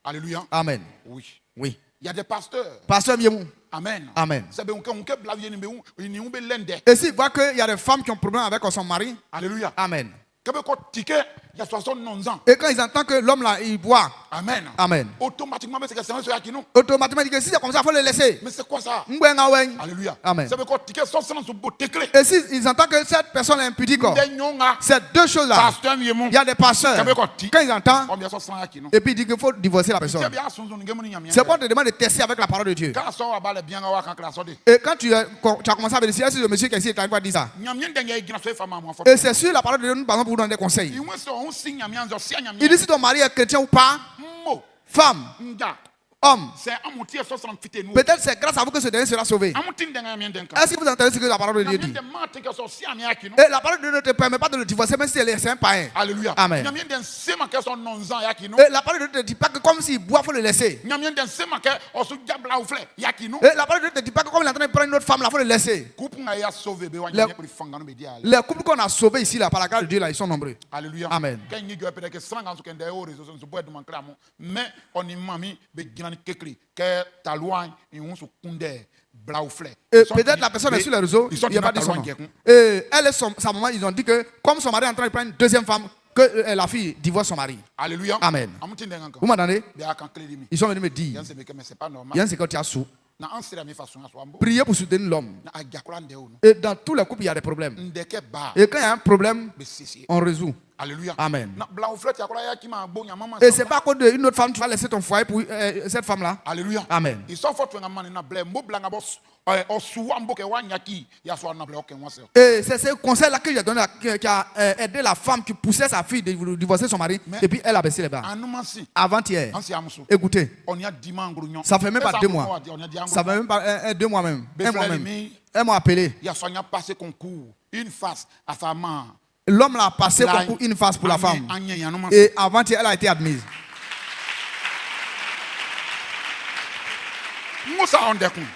Alléluia. Amen. Oui. Oui. Il y a des pasteurs. Pasteur Miemou. Amen. Amen. Et s'il voit qu'il y a des femmes qui ont problème avec son mari. Alléluia. Amen. Il y a 69 ans. Et quand ils entendent que l'homme là, il boit. Amen. Amen. Automatiquement, c'est que si c'est comme ça, il faut le laisser. Mais c'est quoi ça? Alléluia. Amen. Et si ils entendent que cette personne est impudique, c'est deux choses là. Il y a des pasteurs. Quand ils entendent, et puis ils disent qu'il faut divorcer la personne. C'est pour te demander de tester avec la parole de Dieu. Et quand tu as commencé à vérifier si le monsieur qui est ici est arrivé à dire ça. Et c'est sur la parole de Dieu, nous parlons pour vous donner des conseils. Il dit si ton mari est chrétien ou pas, femme, homme, peut-être c'est grâce à vous que ce dernier sera sauvé. Est-ce que vous entendez ce que la parole de Dieu dit? Et la parole de Dieu ne te permet pas de le divorcer même si elle est un païen. Alléluia. Amen. Et la parole de Dieu ne te dit pas que comme s'il boit, il faut le laisser. Et la parole de Dieu ne te dit pas que comme il est en train de prendre une autre femme, il faut le laisser. Les couples qu'on a sauvés ici, là, par la grâce de Dieu, là, ils sont nombreux. Alléluia. Amen. Et peut-être la personne est sur les réseaux, il n'y a pas dit son nom. Et elle et sa maman, ils ont dit que comme son mari est en train de prendre une deuxième femme, que la fille divorce son mari. Alléluia. Amen. Vous m'entendez? Ils sont venus me dire, il y a un secret qui a sous. Priez pour soutenir l'homme. Et dans tous les couples, il y a des problèmes. Et quand il y a un problème, on résout. Alléluia. Amen. Et c'est pas à cause d'une autre femme, tu vas laisser ton foyer pour cette femme-là. Alléluia. Amen. Et c'est ce conseil-là que j'ai donné, qui a aidé la femme qui poussait sa fille de divorcer son mari. Et puis elle a baissé les bras. Avant-hier. Écoutez. Ça fait même pas 2 mois. Ça fait même pas 2 mois même. Elle m'a appelé. Une face à sa main. L'homme l'a passé pour une face pour la femme. Et avant-hier, elle a été admise.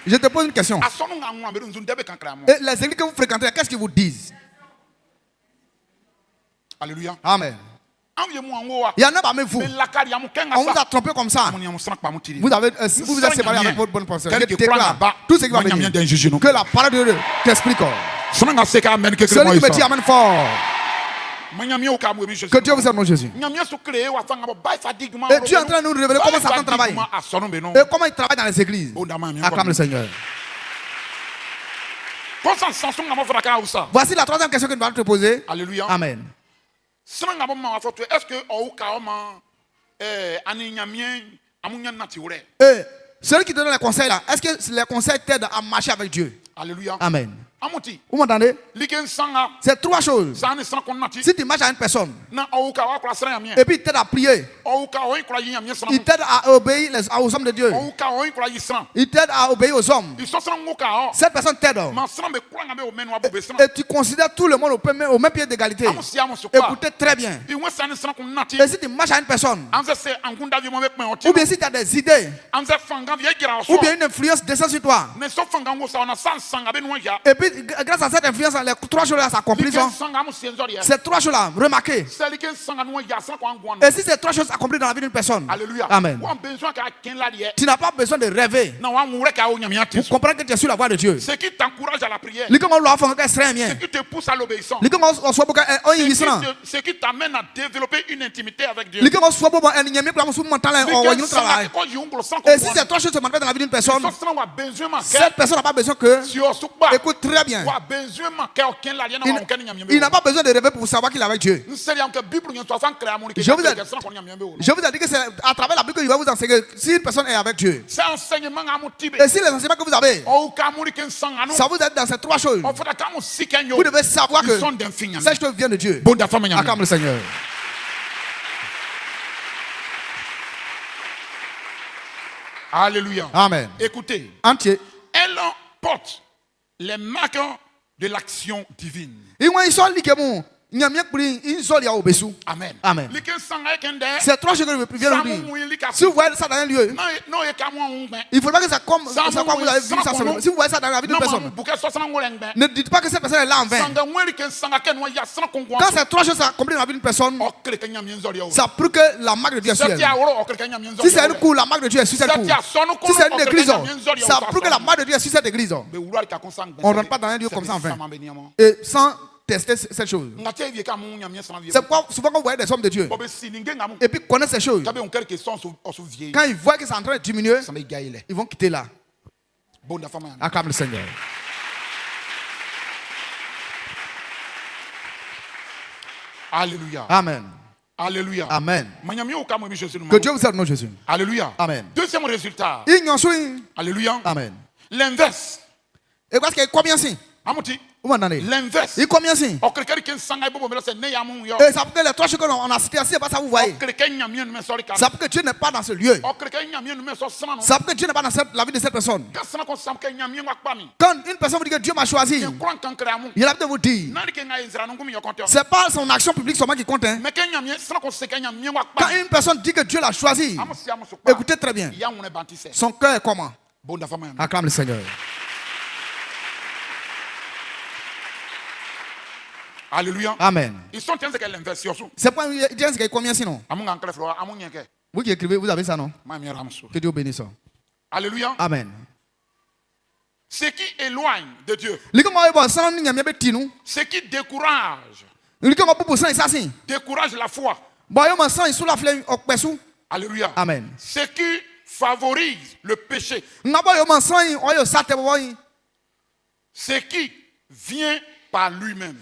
Je te pose une question. Et les églises que vous fréquentez, qu'est-ce qu'ils vous disent? Alléluia. Amen. Il y en a parmi vous. On vous a trompé comme ça. Vous vous êtes séparé avec votre bonne personne. Je déclare tout ce qui va venir. Que la parole de Dieu t'explique. Celui qui me dit amen fort. Que Dieu vous aime, mon Jésus. Et Dieu est en train de nous révéler comment Satan travaille. Et comment il travaille dans les églises. Acclame le Seigneur. Voici la troisième question que nous allons te poser. Alléluia. Amen. Est-ce que celui qui te donne les conseils là, est-ce que les conseils t'aident à marcher avec Dieu? Alléluia. Amen. Vous m'entendez? C'est 3 choses. Si tu marches à une personne et puis il t'aide à prier, il t'aide à obéir aux hommes de Dieu, il t'aide à obéir aux hommes, cette personne t'aide. Et tu considères tout le monde au même pied d'égalité. Écoutez très bien. Et si tu marches à une personne, ou bien si tu as des idées, ou bien une influence descend sur toi, et puis grâce à cette influence, les 3 choses-là s'accomplissent. Ces 3 choses-là, remarquez. Et si ces 3 choses s'accomplissent dans la vie d'une personne, alléluia. Amen. Tu n'as pas besoin de rêver pour comprendre que tu es sur la voie de Dieu. Ce qui t'encourage à la prière, ce qui te pousse à l'obéissance, ce qui t'amène à développer une intimité avec Dieu. Et si ces 3 choses se manifestent dans la vie d'une personne, cette personne n'a pas besoin que... Écoute très bien. Il n'a pas besoin de rêver pour savoir qu'il est avec Dieu. Je vous ai dit que c'est à travers la Bible qu'il va vous enseigner si une personne est avec Dieu. Et si les enseignements que vous avez, ça vous aide dans ces 3 choses, vous devez savoir que cette chose vient de Dieu. Acclame le Seigneur. Alléluia. Amen. Écoutez. Entier. Elle porte les marques de l'action divine. Amen. Amen. C'est 3 choses que je viens de dire. Si vous voyez ça dans un lieu, il ne faut pas que ça comme ça, vous avez vu ça seulement. Si vous voyez ça dans la vie d'une personne, ne dites pas que cette personne est là en vain. Quand ces 3 choses s'accomplissent dans la vie d'une personne, ça prouve que la marque de Dieu est sur elle. Si c'est un coup, la marque de Dieu est sur cette coup. Si c'est une église, ça prouve que la marque de Dieu est sur cette église. On ne rentre pas dans un lieu comme ça en vain. Et sans tester cette chose. C'est pourquoi souvent quand vous voyez des hommes de Dieu et puis connaissent ces choses, quand ils voient que c'est en train de diminuer, ils vont quitter là. Acclame le Seigneur. Alléluia. Amen. Alléluia. Amen. Que Dieu vous aide, mon Jésus. Alléluia. Amen. Deuxième résultat. Alléluia. Amen. L'inverse. Et parce que combien c'est? L'inverse. Et combien c'est? Et ça veut dire les 3 choses qu'on a citées, c'est pas ça vous voyez. Ça veut dire que Dieu n'est pas dans ce lieu. Ça veut dire que Dieu n'est pas dans la vie de cette personne. Quand une personne vous dit que Dieu m'a choisi, il a de vous dire, c'est pas son action publique seulement qui compte. Hein. Quand une personne dit que Dieu l'a choisi, écoutez très bien. Son cœur est comment? Acclame le Seigneur. Alléluia. Amen. Ils sont en train de l'inverse. C'est pas combien sinon? Vous qui écrivez, vous avez ça non? Que Dieu bénisse. Alléluia. Amen. Ce qui éloigne de Dieu. Ce qui décourage. Décourage la foi. Alléluia. Amen. Ce qui favorise le péché. Ce qui vient par lui-même.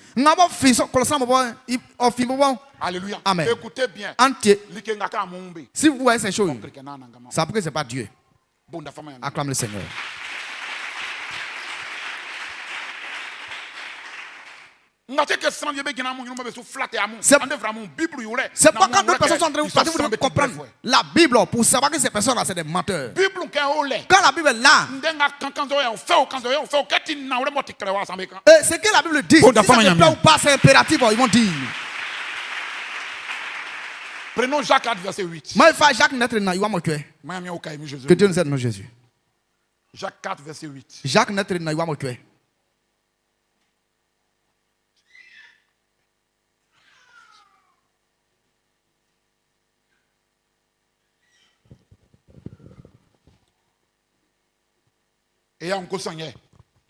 Alléluia. Amen. Écoutez bien. Entier. Si vous voyez ces choses, ça prouve que ce n'est pas Dieu. Acclame le Seigneur. C'est pas quand d'autres personnes sont en train de vous flatter, vous devez comprendre la Bible pour savoir que ces personnes-là, c'est des menteurs. Quand la Bible est là, ce que la Bible dit, si ça te plaît ou pas, c'est impératif, ils vont dire. Prenons Jacques 4, verset 8. Que Dieu nous aide, mon Jésus. Jacques 4, verset 8. Jacques notre na iwa mokwe.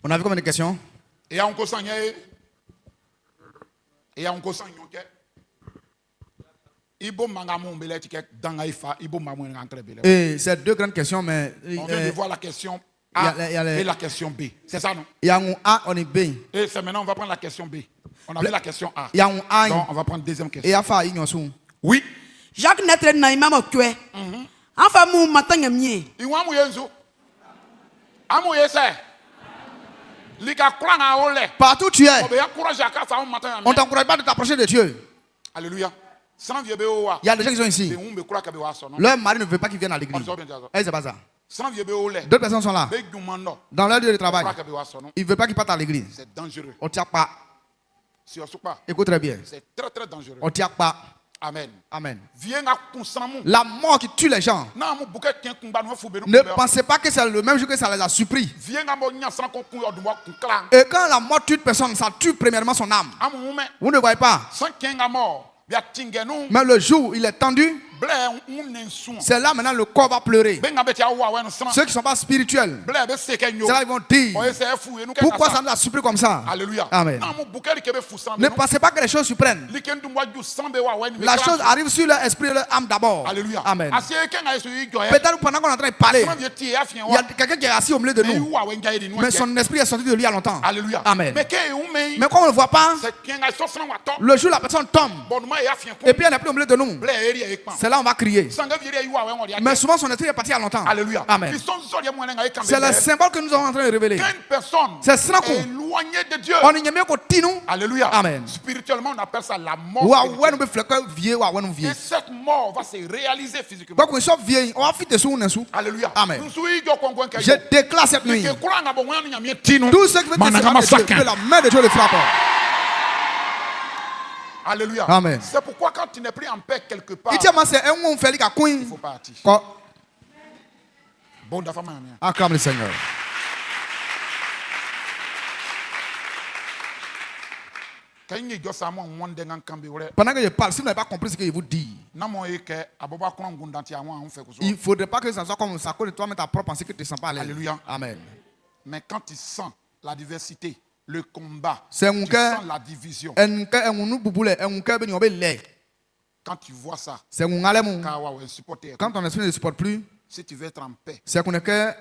On a vu combien de questions? Et c'est 2 grandes questions, mais on vient de voir la question A et la question B. C'est ça, non? Il y a un A, on est B. Et c'est maintenant, on va prendre la question B. On a vu la question A. Il y a un A. Donc, on va prendre deuxième question. Et Afa, il y a un. Oui. Jacques Netre na imam kwe. Enfin mou matanya mie. Iwa mou yenzo. Amu yese. Lika kranga ole. Partout tu es. On t'encourage pas de t'approcher de Dieu. Alléluia. Il y a des gens qui sont ici. Leur mari ne veut pas qu'ils viennent à l'église. Et c'est pas ça. D'autres personnes sont là. Dans leur lieu de travail. Ils ne veulent pas qu'ils partent à l'église. C'est dangereux. On ne tient pas. Écoute très bien. C'est très très dangereux. On ne tient pas. Amen. Amen. La mort qui tue les gens. Ne pensez pas que c'est le même jour que ça les a surpris. Et quand la mort tue une personne, ça tue premièrement son âme. Vous ne voyez pas. Mais le jour où il est tendu, c'est là maintenant le corps va pleurer. Ceux qui ne sont pas spirituels, c'est là ils vont dire pourquoi ça nous a surpris comme ça. Alléluia. Amen. Ne pensez pas que les choses surprennent. La chose arrive sur leur esprit et leur âme d'abord. Alléluia. Amen. Peut-être pendant qu'on est en train de parler, il y a quelqu'un qui est assis au milieu de nous, mais son esprit est sorti de lui il y a longtemps. Alléluia. Amen. Mais quand on ne le voit pas, le jour où la personne tombe et puis elle n'est plus au milieu de nous, c'est là on va crier. Mais souvent son esprit est parti il y a longtemps. Alléluia. Amen. C'est le symbole que nous sommes en train de révéler. C'est ça qu'on éloigné de Dieu. Alléluia. Amen. Spirituellement, on appelle ça la mort. Et cette mort va se réaliser physiquement. Alléluia. Amen. Je Je déclare cette nuit. Tous ceux qui veulent que la main de Dieu les frappe. Alléluia. Amen. C'est pourquoi quand tu n'es plus en paix quelque part, il faut partir. Bon, la femme. Acclame le Seigneur. Pendant que je parle, si vous n'avez pas compris ce que je vous dis, il ne faudrait pas que ça soit comme ça, que toi, mais ta propre pensée que tu ne sens pas à l'aise. Alléluia. Amen. Mais quand tu sens la diversité, le combat, tu sens la division. Quand tu vois ça, quand ton esprit ne supporte plus, si tu veux être en paix, c'est qu'on est que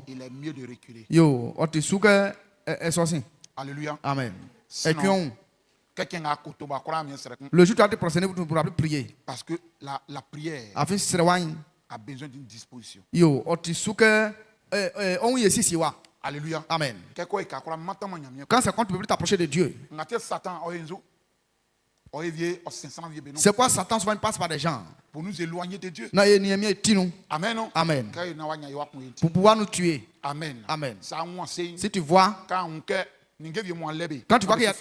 il est mieux de reculer. Alléluia. Amen. Sinon, quelqu'un a le jour où tu as été procédé pour ne plus prier. Parce que la prière a besoin d'une disposition. Alléluia. Amen. Quand c'est quand tu ne peux plus t'approcher de Dieu, c'est quoi Satan souvent passe par des gens pour nous éloigner de Dieu. Amen. Amen. Pour pouvoir nous tuer. Amen. Amen. Si tu vois, quand tu vois qu'il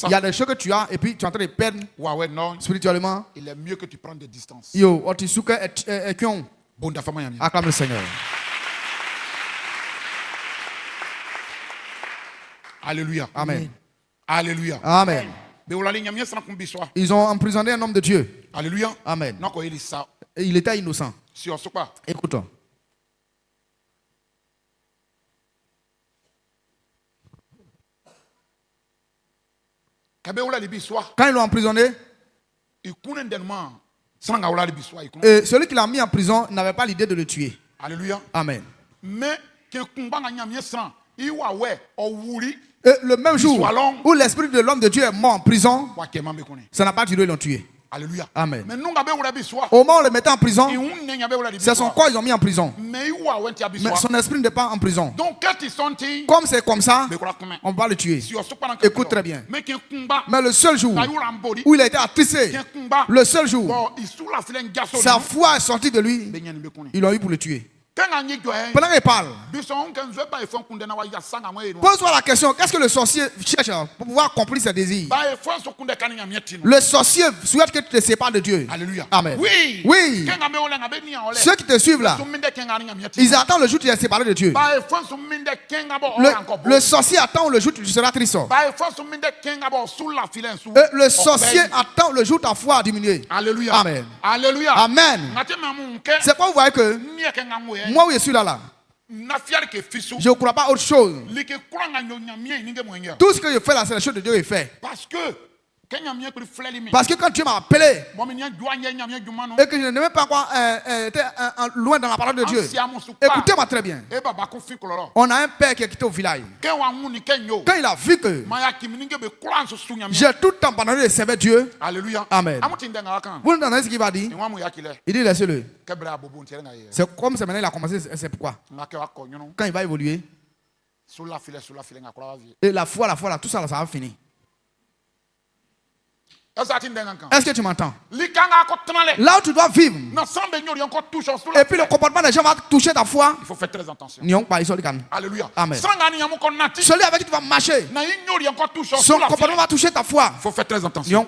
y a des choses que tu as et puis tu es en train de perdre spirituellement, il est mieux que tu prennes des distances. Acclame le Seigneur. Alléluia. Amen. Alléluia. Amen. Ils ont emprisonné un homme de Dieu. Alléluia. Amen. Et il était innocent. Écoute. Quand ils l'ont emprisonné, celui qui l'a mis en prison n'avait pas l'idée de le tuer. Alléluia. Amen. Mais et le même jour où l'esprit de l'homme de Dieu est mort en prison, ça n'a pas duré, ils l'ont tué. Alléluia. Amen. Au moment où on le mettait en prison, c'est son corps ils ont mis en prison. Mais son esprit n'est pas en prison. Comme c'est comme ça, on va le tuer. Écoute très bien. Mais le seul jour où il a été attristé, le seul jour, sa foi est sortie de lui, ils l'ont eu pour le tuer. Pendant qu'il parle, pose-toi la question, qu'est-ce que le sorcier cherche pour pouvoir accomplir ses désirs? Le sorcier souhaite que tu te sépares de Dieu. Alléluia. Amen. Oui. Oui. Ceux qui te suivent là, ils attendent le jour où tu es séparé de Dieu. Le sorcier attend le jour où tu seras triste. Le sorcier attend le jour où ta foi a diminué. Alléluia. Amen. Alléluia. Amen. C'est quoi vous voyez que moi où je suis là, je ne crois pas autre chose. Tout ce que je fais là, c'est la chose de Dieu que je fais. Parce que quand Dieu m'a appelé et que je ne même pas quoi, loin dans la parole de Dieu, écoutez-moi très bien. On a un père qui est quitté au village. Quand il a vu que j'ai tout le temps abandonné de servir Dieu, Alléluia. Amen. Vous entendez ce qu'il va dire? Il dit laissez-le. C'est comme ça maintenant il a commencé, c'est pourquoi. Quand il va évoluer, et la foi là, tout ça, ça va finir. Est-ce que tu m'entends? Là où tu dois vivre, et puis le comportement des gens va toucher ta foi, il faut faire très attention. Alléluia. Amen. Celui avec qui tu vas marcher, son comportement va toucher ta foi. Il faut faire très attention.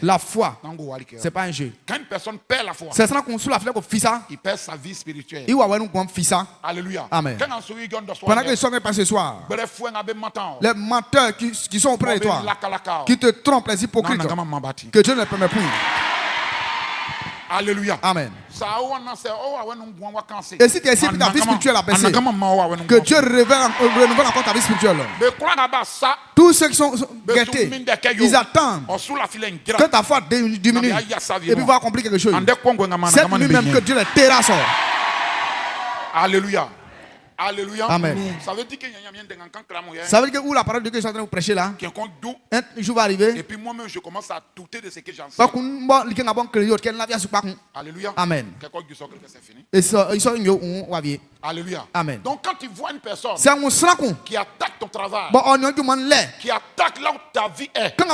La foi, c'est pas un jeu. Quand une personne perd la foi, c'est ça qu'on sous la fleur il perd sa vie spirituelle. Il va avoir un fils. Alléluia. Amen. Pendant que les gens passent ce soir, les menteurs qui sont auprès de toi, qui te trompent, les hypocrites, que Dieu ne permet plus. Alléluia. Amen. Et si tu es ici, ta vie spirituelle a baissé, que Dieu renouvelle encore ta vie spirituelle. Tous ceux qui sont gâtés, ils attendent que ta foi diminue et puis va accomplir quelque chose. Cette nuit même que Dieu les terrasse. Alléluia. Alléluia. Amen. Ça veut dire que où la parole de Dieu est en train de vous prêcher là, un jour va arriver. Et puis moi-même je commence à douter de ce que j'enseigne. Alléluia. Amen. Et ça, alléluia. Amen. Donc quand tu vois une personne qui attaque ton travail, qui attaque là où ta vie est, il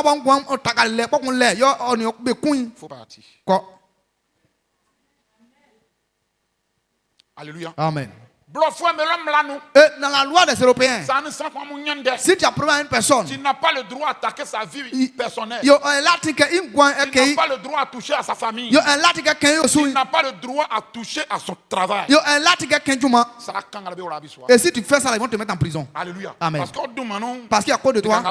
faut partir. Alléluia. Amen. Et dans la loi des Européens, si tu as problème à une personne, tu n'as pas le droit d'attaquer sa vie personnelle. Tu n'as pas le droit à toucher à sa famille. Tu n'as pas le droit à toucher à son travail. Et si tu fais ça, ils vont te mettre en prison. Alléluia. Amen. Parce qu'à cause de toi,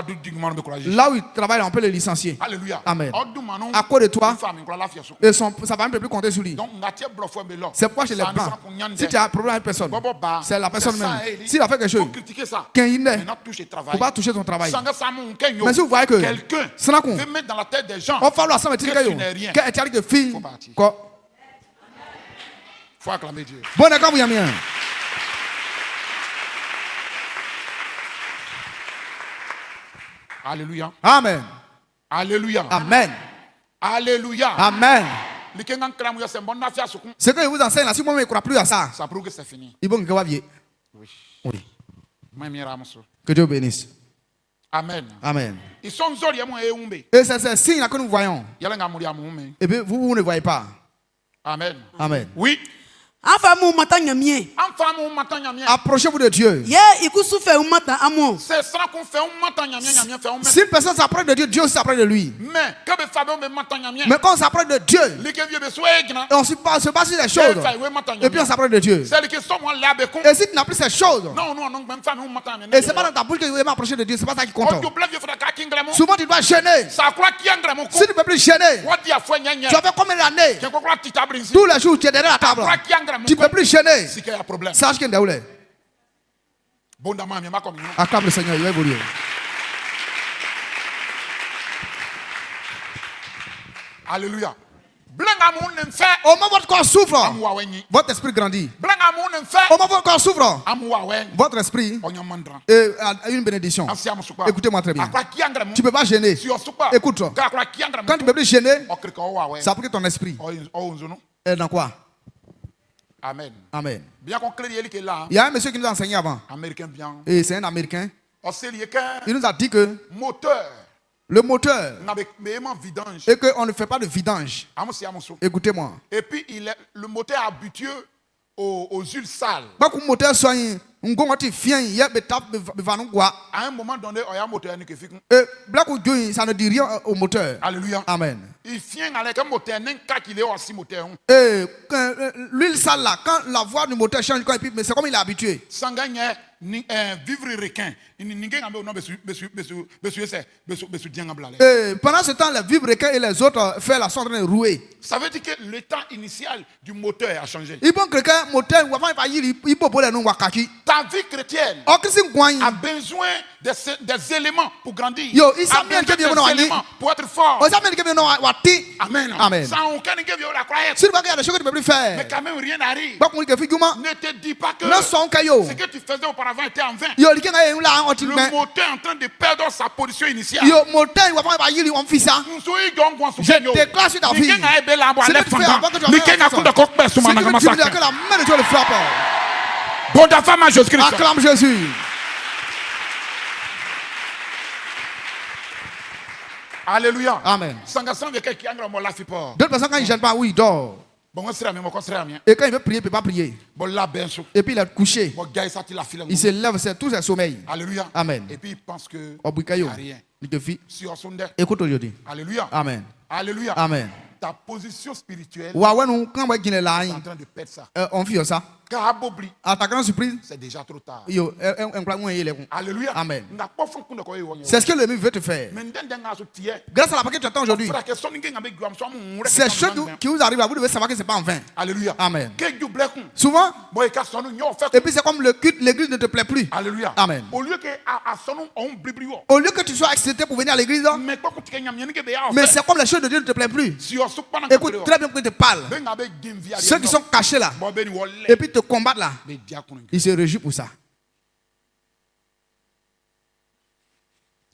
là où il travaille, on peut le licencier. Alléluia. Amen. À cause de toi, et sa femme ne peut plus compter sur lui. C'est pourquoi je les prends. Si tu as un problème avec personne, c'est la personne même. S'il a fait quelque chose, il ne faut pas toucher son travail. Mais si vous voyez que quelqu'un veut mettre dans la tête des gens que tu n'es rien, il faut acclamer Dieu. Bon, d'accord, vous y avez. Alléluia. Amen. Alléluia. Amen. Alléluia. Amen. Ce que je vous enseigne là, si moi je ne crois plus à ça, ça prouve que c'est fini. Il faut que oui. Oui. Que Dieu bénisse. Amen. Amen. Ils sont et c'est ce signe là que nous voyons. Et puis vous ne voyez pas. Amen. Amen. Oui. Approchez-vous de Dieu. Si une personne s'approche de Dieu, Dieu s'approche de lui. Mais quand on s'approche de Dieu, on se passe sur des choses. Et puis on s'approche de Dieu. Et si tu n'as plus ces choses, et c'est pas dans ta bouche que tu veux m'approcher de Dieu, c'est pas ça qui compte. Souvent tu dois gêner. Si tu ne peux plus gêner, tu vas faire combien d'années? Tous les jours tu es derrière la table. Tu ne peux plus gêner. Sache qu'il y a un problème. Acclame le Seigneur, il va évoluer. Alléluia. Au moment où votre corps souffre, votre esprit grandit. Au moment où votre corps souffre, votre esprit a une bénédiction. Écoutez-moi très bien. Tu ne peux pas gêner. Écoute, quand tu ne peux plus gêner, ça prouve que ton esprit est dans quoi? Amen. Amen. Bien qu'on crée qu'il est là. Il y a un monsieur qui nous a enseigné avant. Américain bien. Et c'est un Américain. Il nous a dit que le moteur et qu'on ne fait pas de vidange. Écoutez-moi. Et puis le moteur est habitué aux huiles sales. À un moment donné, il y a un moteur qui fait. Ça ne dit rien au moteur. Alléluia. Amen. Il vient avec un moteur, qu'il est aussi moteur. L'huile sale là, quand la voix du moteur change, mais c'est comme il est habitué. Sans gagner, vivre requin. Pendant ce temps, les vivres requins et les autres fers là sont en train de rouer. Ça veut dire que le temps initial du moteur a changé. Ta vie chrétienne a besoin des éléments pour grandir. Des éléments pour être fort. Amen. Amen. Sans aucun si tu vois qu'il y a des choses que tu ne peux plus faire, mais quand même rien n'arrive. Ne te dis pas que ce que tu faisais auparavant était en vain. Le moteur est en train de perdre sa position initiale. Je déclare sur ta vie. Que la main de Dieu le frappe. Acclame Jésus. Alléluia. Amen. D'autres personnes, quand ils ne gênent pas, oui, ils dorment. Et quand il veut prier, il ne peut pas prier. Et puis il est couché. Il se lève, c'est tout ses sommeil. Alléluia. Amen. Et puis il pense que il n'y a rien. Il te fit. Écoute aujourd'hui. Alléluia. Amen. Alléluia. Amen. Ta position spirituelle est en train de perdre ça. On fait ça. À ta grande surprise, c'est déjà trop tard. Alléluia. Amen. C'est ce que le mieux veut te faire. Grâce à la paquet que tu attends aujourd'hui, c'est ce qui vous arrive là, vous devez savoir que ce n'est pas en vain. Alléluia. Amen. Souvent, et puis c'est comme le culte, l'église ne te plaît plus. Alléluia. Amen. Au lieu que tu sois excité pour venir à l'église, mais c'est comme les choses de Dieu ne te plaît plus. Écoute très bien que je te parle. Ceux qui sont cachés là, et puis te combattre là, ils se réjouissent pour ça.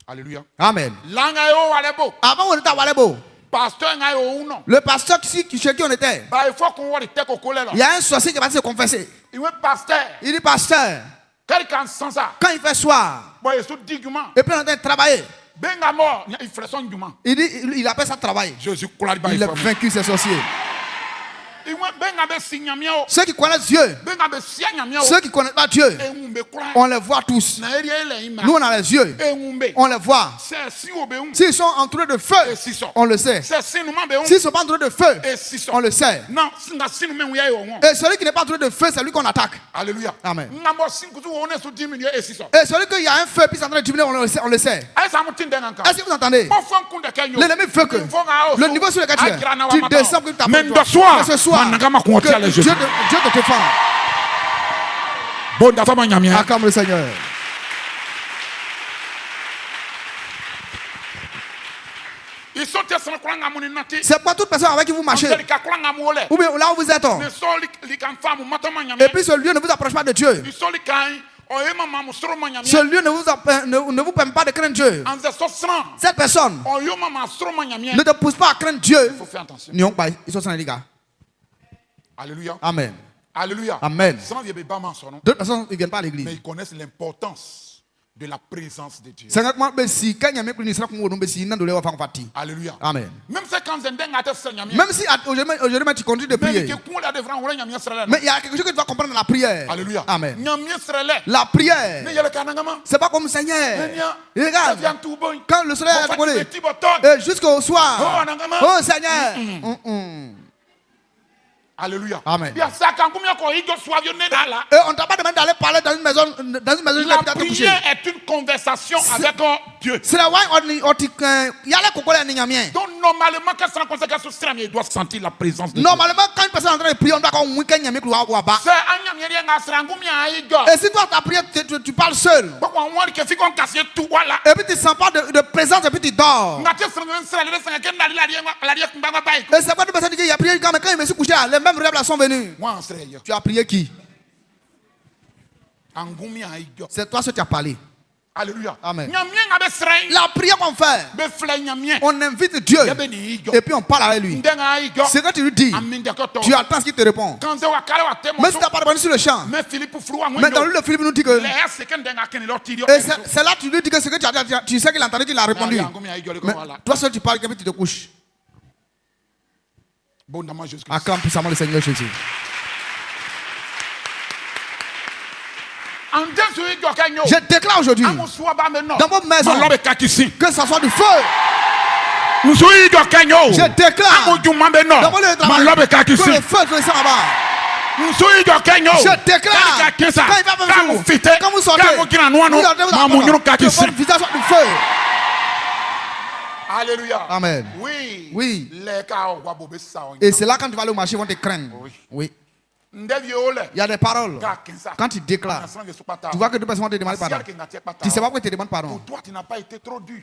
Alléluia. Amen. Avant on était à Walebo. Le pasteur chez qui on était, il y a un sorcier qui va se confesser. Il dit pasteur, quand il fait soir, et puis on est en train de travailler, il dit, il appelle ça travail. Jésus, il a vaincu ces sorciers. Ceux qui connaissent Dieu, ceux qui ne connaissent pas Dieu, on les voit tous. Nous, on a les yeux, on les voit. S'ils sont entourés de feu, on le sait. S'ils ne sont pas entourés de feu, on le sait. Et celui qui n'est pas entouré de feu, c'est lui qu'on attaque. Alléluia. Amen. Et celui qui a un feu puis c'est en train de diminuer, on le sait. Est-ce que vous entendez? L'ennemi veut que le niveau sur lequel tu es, tu descends que tu t'appelles toi. Ce soir, que Dieu te défend. Acclame le Seigneur. C'est pas toute personne avec qui vous marchez. Ou bien là où vous êtes. Et puis ce lieu ne vous approche pas de Dieu. Ce lieu ne vous permet pas de craindre Dieu. Cette personne ne te pousse pas à craindre Dieu. Il faut faire attention. Alléluia. Amen. Alléluia. Amen. D'autres personnes ne viennent pas à l'église. Mais ils connaissent l'importance de la présence de Dieu. Alléluia. Amen. Même si aujourd'hui tu continues de prier, mais il y a quelque chose que tu dois comprendre dans la prière. Alléluia. Amen. La prière, c'est pas comme Seigneur. Regarde, quand le soleil est collé, jusqu'au soir, oh Seigneur. Alléluia. Amen. Et on t'a pas demandé d'aller parler dans une maison la prière est une conversation avec Dieu. Donc normalement, quand ça il doit sentir la présence de Dieu. Normalement, quand une personne est en train de prier, on doit et si toi ta prière, tu parles seul. Et puis tu ne sens pas de présence et puis tu dors. Et c'est pas une personne qui a prié quand il me suis couché, les mêmes rêves sont venus. Tu as prié qui? C'est toi ce que tu as parlé. Alléluia. Amen. La prière qu'on fait, on invite Dieu et puis on parle avec lui. C'est quand tu lui dis, tu attends ce qu'il te répond. Mais si tu n'as pas répondu sur le champ, mais dans le Philippe nous dit que et c'est là que tu lui dis que ce que tu sais qu'il a entendu, qu'il a répondu. Mais toi seul tu parles et puis tu te couches. Acclame puissamment le Seigneur Jésus. Je déclare aujourd'hui dans vos maisons que ça soit du feu. Je déclare dans vos lieux de travail que le feu descend là-bas. Je déclare quand il va venir vous, quand vous sortez, vous que votre visage soit du feu. Alléluia. Amen. Oui. Oui. Et c'est là quand tu vas aller au marché, ils vont te craindre. Oui. Il y a des paroles. Quand tu déclares, tu vois que deux personnes vont te demander pardon. Tu ne sais pas pourquoi ils te demandent pardon. Pour toi, tu n'as pas été trop dur.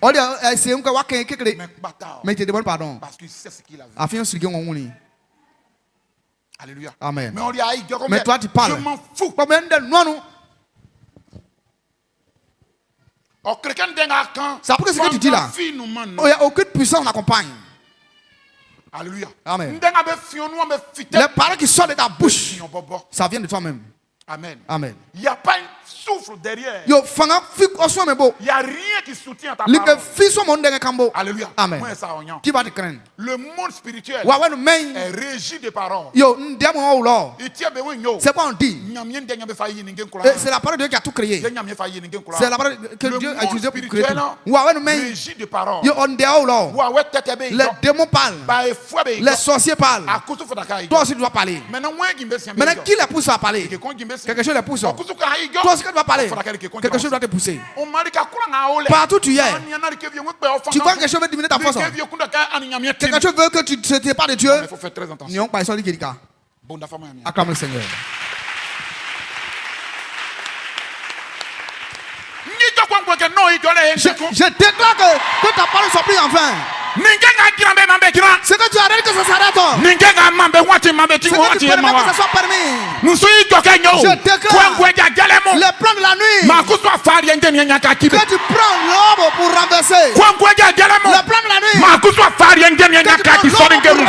Mais ils te demandent pardon. Parce qu'il sait ce qu'il a vu. Alléluia. Amen. Mais toi, tu parles. Je m'en fous. C'est pour ce que tu dis là. Il n'y a aucune puissance qui m'accompagne. Alléluia. Amen. Les paroles qui sortent de ta bouche, ça vient de toi-même. Amen. Amen. Il n'y a pas une souffle derrière. Il n'y a rien qui soutient ta parole. Alléluia. Amen. Qui va te craindre? Le monde spirituel est régi des paroles. C'est quoi on dit? C'est la parole de Dieu qui a tout créé. C'est la parole que Dieu a utilisée pour créer tout. Régi des paroles. Les démons parlent. Les sorciers parlent. Toi aussi tu dois parler. Maintenant qui les pousse à parler? Quelque chose les pousse. Toi aussi que tu dois parler. Quelque chose doit te pousser. Partout tu es. Tu crois que quelque chose veut diminuer ta force. Quelque chose veut que tu ne te pas de Dieu. Il faut faire très attention. Acclame le Seigneur. Je déclare que ta parole soit plus enfin. C'est que tu arrêtes que ça s'arrête. C'est que tu permets que ça soit permis. Je déclare les plans de la nuit que tu prends l'homme pour renverser. Les plans de la nuit Ma kuswa fari ngeni ngaka ki sori ngemu.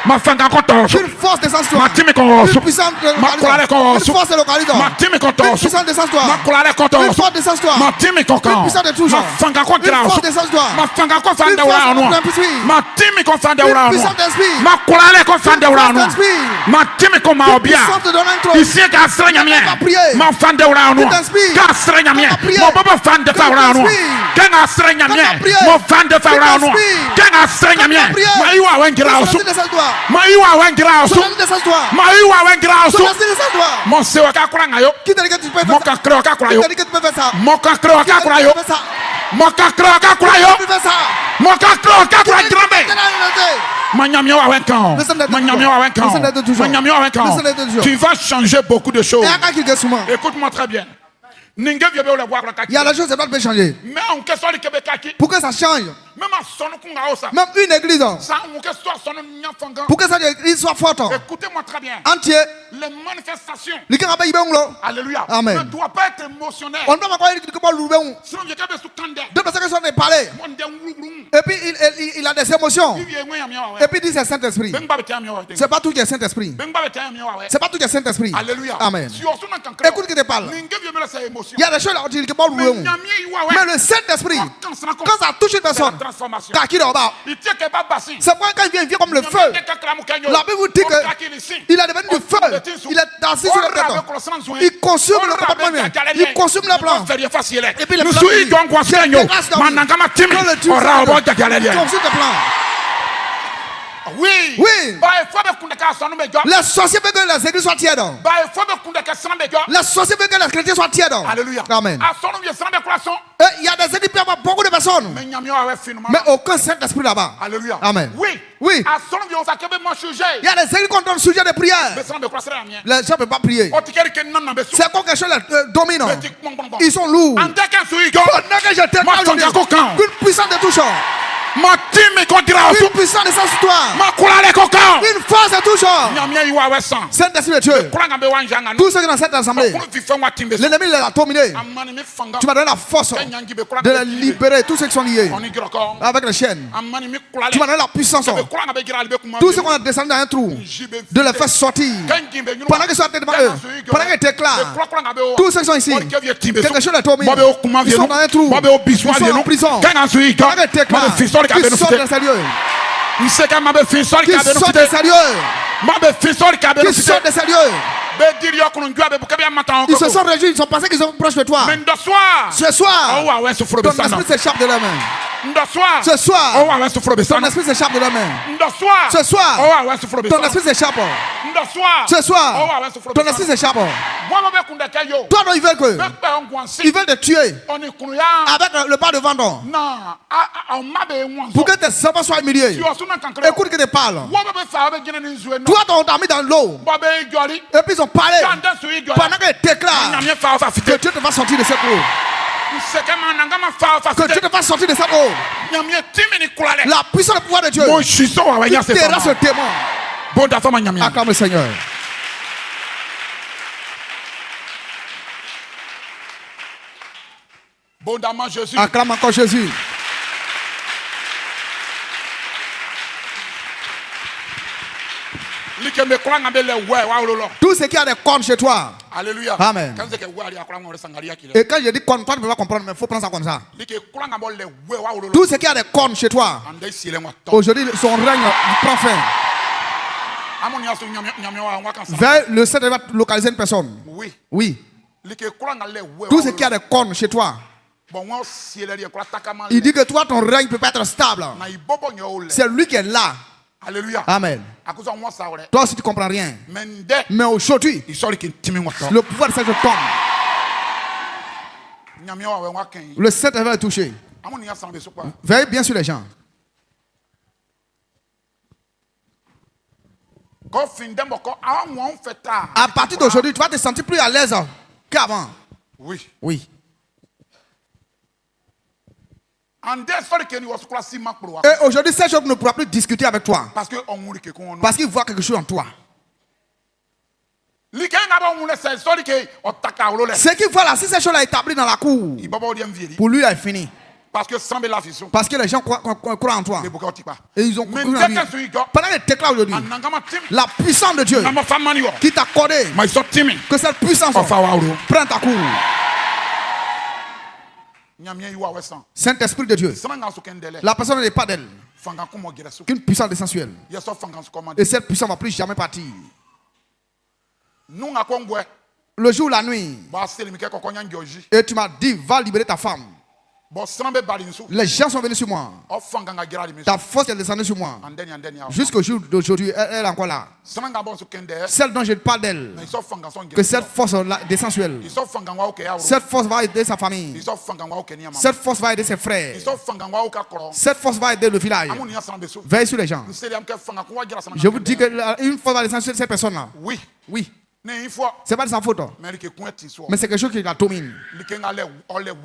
Ma fanga konto. Une force descend sur toi. Ma timi konto. Une puissance localisante. Ma timi konto. Une puissance descend sur toi. Ma kulale konto. Une force descend sur toi. Ma timi konto. Une puissance de tout genre. Ma fanga konto. Une force descend sur toi. Ma fanga konto fanda ura ono. Ma timi konto fanda ura ono. Une puissance d'esprit. Ma kulale konto fanda ura ono. Ma timi konto ma obia. Une puissance de donner un trône. Ici ka srenya mien. Ma fanda ura ono. Ka srenya mien. Mo bobo fanda fa ura ono. Kenga srenya mien. Mo fanda fa ura ono. Kenga srenya mien. Ma iwa wengira osu. Ma iwa wengira osu. Ma iwa wengira osu. Mon sewa ka kuranga yo. Qui t'a dit que tu peux faire Mon ka creo ka kura Qui yo. t'a dit que tu peux faire ça? Mon ka creo ka kura yo. Mon ka creo ka kura yo. Tu peux faire ça? Mon ka creo ka kura grambe. Listen Tu vas changer beaucoup de choses. Et Écoute-moi très bien. Il y a la chose, c'est pas de changer. Pour que ça change, même une église, pour que cette église soit forte, écoutez-moi très bien. entier, Les manifestations, alléluia, ne doivent pas être émotionnelles. on doit Sinon, il y a deux personnes qui sont parlées. Et puis il a des émotions. Et puis il dit c'est Saint-Esprit. C'est pas tout qui est Saint-Esprit. C'est pas tout qui est Saint-Esprit. Alléluia. Amen. Écoute qui te parle. Il y a des choses là où tu dis mais le Saint-Esprit, quand ça touche une personne, c'est pourquoi quand il vient comme le feu. La Bible vous dit qu'il a devenu du feu. Il est assis sur le tête. Il consume le comportement. Il consume le plan. Et puis le plan. Il consume le plan. Oui. Oui. Les sorciers veulent que les églises soient tièdes. Les sorciers veulent que les chrétiens soient tièdes. Alléluia. Amen. Et il y a des églises qui ont beaucoup de personnes. Mais aucun Saint-Esprit là-bas. Alléluia. Amen. Oui. Oui. Il y a des églises qui ont un sujet de prière. Les gens ne peuvent pas prier. C'est comme quelque chose de dominant. Ils sont lourds. Pendant que je t'ai une puissance de touche. Une puissance de sang sur toi. Une force de touche. Saint-Esprit de Dieu. Tous ceux qui sont dans cette assemblée, l'ennemi l'a dominé. Tu m'as donné la force de les libérer. Tous ceux qui sont liés avec les chaînes. Tu m'as donné la puissance. Tous ceux qui ont descendu dans un trou, de les faire sortir. Pendant qu'ils sont devant eux, pendant qu'ils déclarent, tous ceux qui sont ici, quelque chose est dominé. Ils sont dans un trou. Ils sont en prison. Pendant qu'ils déclarent, qui sortent de sérieux. Qui sortent de sérieux. Qui sortent de sérieux. Ils se sont réjouis, ils sont pensés qu'ils sont proches de toi. Ce soir, ton esprit s'échappe de la main. Ce soir, ton esprit s'échappe de la main. Ce soir, ton esprit s'échappe. Ce soir, ton esprit s'échappe. Toi, non, ils veulent que. Ils veulent te tuer avec le pas de venton. Pour que tes servants soient humiliés. Écoute que te parle. Toi, on t'a mis dans l'eau. Et puis ils ont parlé. Pendant qu'ils déclarent que Dieu te va sortir de cette eau. Que Dieu te va sortir de cette eau. La puissance du pouvoir de Dieu. Qui terrasse ce démon. Acclame le Seigneur. Acclame encore Jésus. Tout ce qui a des cornes chez toi. Alléluia. Amen. Et quand je dis cornes, toi tu ne peux pas comprendre, mais il faut prendre ça comme ça. Tout ce qui a des cornes chez toi. Aujourd'hui, son règne prend fin. Vers le Seigneur va localiser une personne. Oui. Tout ce qui a des cornes chez toi. Il dit que toi, ton règne ne peut pas être stable. C'est lui qui est là. Alléluia. Amen. Toi aussi tu ne comprends rien. Mais aujourd'hui, le pouvoir de Seigneur tombe. Le Saint-Esprit est touché. Veillez bien sur les gens. À partir d'aujourd'hui, tu vas te sentir plus à l'aise qu'avant. Oui. Oui. Et aujourd'hui, ces gens ne pourront plus discuter avec toi. Parce qu'ils voient quelque chose en toi. Ce qu'il voit là, si ces choses-là établies dans la cour, pour lui, il est fini. Parce que les gens croient en toi. Et ils ont cru en lui. Pendant les déclats aujourd'hui, la puissance de Dieu qui t'a accordé, que cette puissance prenne ta cour. Saint-Esprit de Dieu, la personne n'est pas d'elle qu'une puissance essentielle. Et cette puissance ne va plus jamais partir. Le jour, la nuit, et tu m'as dit, va libérer ta femme. Les gens sont venus sur moi. Ta force est descendue sur moi. Jusqu'au jour d'aujourd'hui, elle est encore là. Celle dont je parle d'elle, que cette force descend sur elle. Cette force va aider sa famille. Cette force va aider ses frères. Cette force va aider le village. Veille sur les gens. Je vous dis qu'une force va descendre sur cette personne-là. Oui. C'est pas de sa faute. Mais c'est quelque chose qui la domine.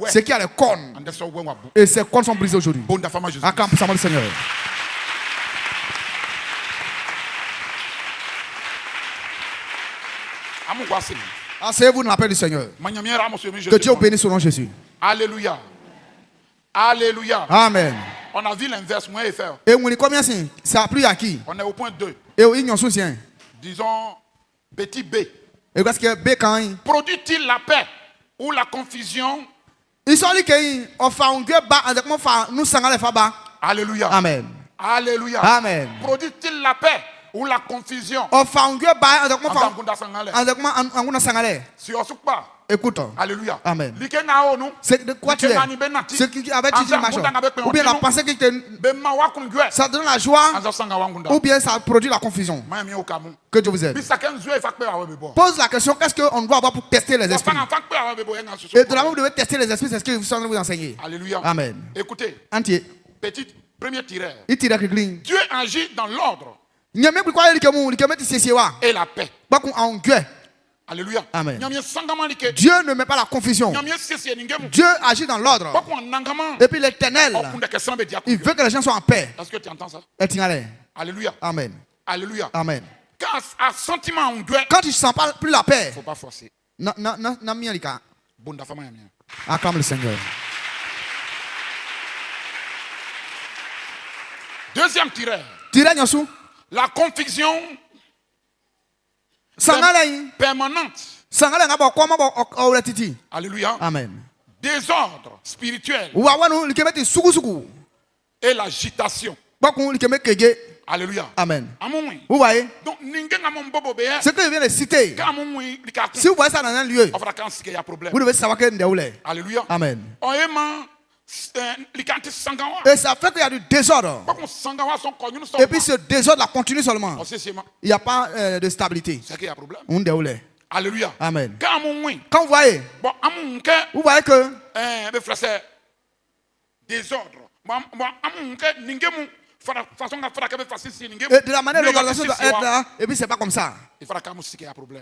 C'est qui a les cornes. Et ces cornes sont brisées aujourd'hui. Acclame puissamment le Seigneur. Asseyez-vous dans la paix du Seigneur. Que Dieu vous bénisse au nom de Jésus. Alléluia. Alléluia. Amen. On a vu l'inverse. Et on est combien c'est? Ça a plu à qui? On est au point 2. Et où ils soutien. Disons petit B. Et qu'est-ce que B quand il produit-il la paix ou la confusion? Ils sont dit qu'on fait un gueule bas avec mon frère, nous sang les faba. Alléluia. Amen. Alléluia. Amen. Produit-il la paix ou la confusion? On fait un gueule bas avec mon frère. Avec moi en sangale. Si on soupe pas. Écoute. Alléluia. Amen. C'est de quoi tu es? Ce qui avait dit machin. Ou bien la pensée qui te ça donne la joie. Ou bien ça produit la confusion. Que Dieu vous aide. Pose la question, qu'est-ce qu'on doit avoir pour tester les esprits? Et de la même vous devez tester les esprits, c'est ce que vous allez vous enseigner. Alléluia. Amen. Écoutez. Entier. Premier tireur. Dieu agit dans l'ordre. Et la paix. Alléluia. Amen. Dieu ne met pas la confusion. Dieu agit dans l'ordre. Et puis l'Éternel, il veut que les gens soient en paix. Est-ce que tu entends ça? Alléluia. Amen. Alléluia. Amen. Quand tu ne sens pas plus la paix, il ne faut pas forcer. Acclame le Seigneur. Deuxième tireur. La confusion permanente. Alléluia. Amen. Désordre spirituel. Et l'agitation. Alléluia. Amen. Vous voyez? Donc, ce que je viens de citer, si vous voyez ça dans un lieu, vous devez savoir qu'il y a un déroulé. Alléluia. Amen. Et ça fait qu'il y a du désordre. Et puis ce désordre continue seulement. Il n'y a pas de stabilité. C'est qu'il y a un problème. Un déroulé. Alléluia. Amen. Quand vous voyez que désordre. Et de la manière dont l'organisation doit être là, et puis c'est pas comme ça.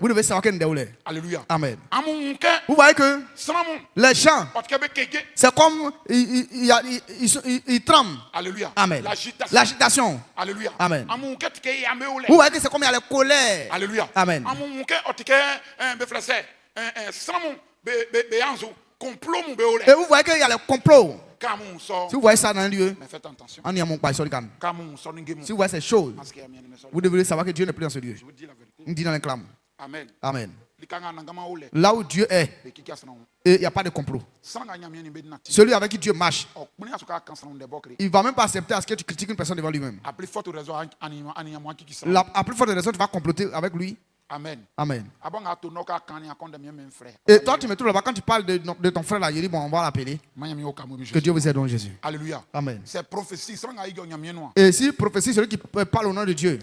Vous devez savoir qu'il y a un déroulé. Alléluia. Amen. Vous voyez que les gens, c'est comme ils tremblent. Alléluia. Amen. L'agitation. Alléluia. Amen. Vous voyez que c'est comme il y a la colère. Alléluia. Amen. Et vous voyez qu'il y a le complot. Si vous voyez ça dans un lieu, faites attention. Si vous voyez ces choses, vous devez savoir que Dieu n'est plus dans ce lieu. Je vous dis la vérité. Il dit dans les clames. Amen. Amen. Là où Dieu est, et il n'y a pas de complot. Celui avec qui Dieu marche, il ne va même pas accepter à ce que tu critiques une personne devant lui-même. À plus forte raison, tu vas comploter avec lui. Amen. Amen. Et Et toi, tu me trouves là-bas, quand tu parles de ton frère là, il dit, bon, on va l'appeler. Que Dieu vous aide dans Jésus. Alléluia. Amen. C'est prophétie. Et si prophétie, celui qui parle au nom de Dieu,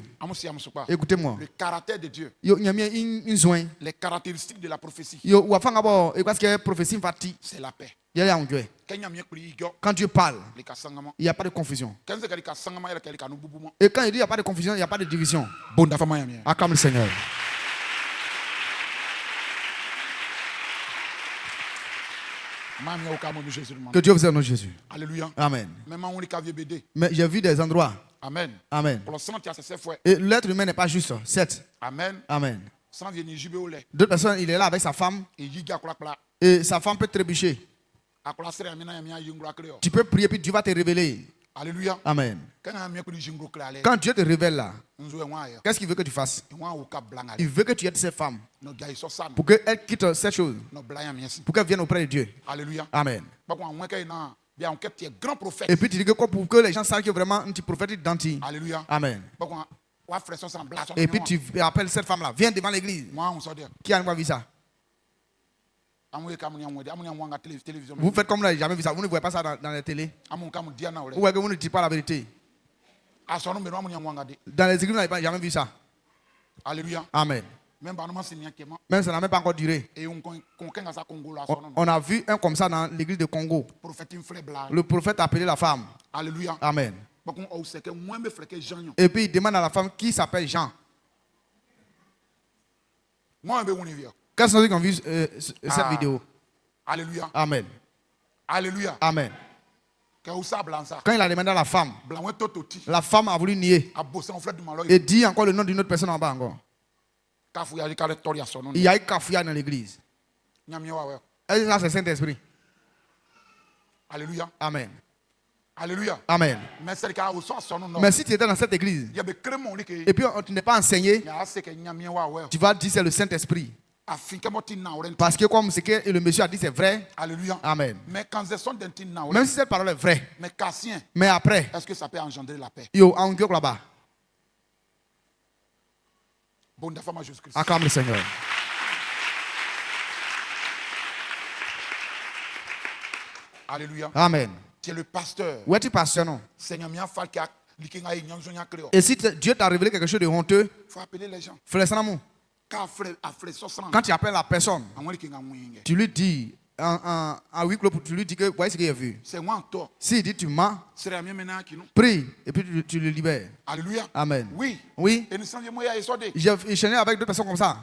écoutez-moi. Le caractère de Dieu. Les caractéristiques de la prophétie. C'est la paix. Quand Dieu parle, il n'y a pas de confusion. Et quand il dit il n'y a pas de confusion, il n'y a pas de division. Acclame le Seigneur. Que Dieu vous aide, Jésus. Alléluia. Amen. Mais j'ai vu des endroits. Amen. Amen. Et l'être humain n'est pas juste. 7. Amen. Amen. D'autres personnes, il est là avec sa femme. Et sa femme peut trébucher. Tu peux prier puis Dieu va te révéler. Alléluia. Amen. Quand Dieu te révèle là, qu'est-ce qu'il veut que tu fasses? Il veut que tu aides ces femmes pour qu'elles quittent ces choses, pour qu'elles viennent auprès de Dieu. Alléluia. Amen. Et puis tu dis que pour que les gens sachent que vraiment un petit prophète est denti. Alléluia. Amen. Et puis tu appelles cette femme là, viens devant l'église. Qui a vu ça? Vous faites comme vous n'avez jamais vu ça. Vous ne voyez pas ça dans la télé. Ou est-ce que vous ne dites pas la vérité? Dans les églises, vous n'avez jamais vu ça. Alléluia. Amen. Même ça n'a même pas encore duré. On a vu un comme ça dans l'église de Congo. Le prophète a appelé la femme. Alléluia. Amen. Et puis il demande à la femme qui s'appelle Jean. Quels sont ceux qui ont vu cette vidéo? Alléluia. Amen. Alléluia. Amen. Quand il a demandé à la femme a voulu nier. Et dit encore le nom d'une autre personne en bas encore. Il y a eu cafouillage dans l'église. Et ça, c'est le Saint-Esprit. Alléluia. Amen. Alléluia. Amen. Mais si tu étais dans cette église et puis tu n'es pas enseigné, tu vas dire c'est le Saint-Esprit. Parce que comme ce que le monsieur a dit c'est vrai. Alléluia. Amen. Même si cette parole est vraie. Mais après, est-ce que ça peut engendrer la paix? Yo, en Dieu là-bas. Acclame le Seigneur. Alléluia. Amen. Tu es le pasteur. Où es-tu pasteur non? Et si Dieu t'a révélé quelque chose de honteux, il faut appeler les gens. Quand tu appelles la personne, tu lui dis en huis clos, tu lui dis que voici ce qu'il a vu. S'il dit tu mens, prie et puis tu le libères. Alléluia. Amen. Oui. Oui. J'ai échangé avec deux personnes comme ça.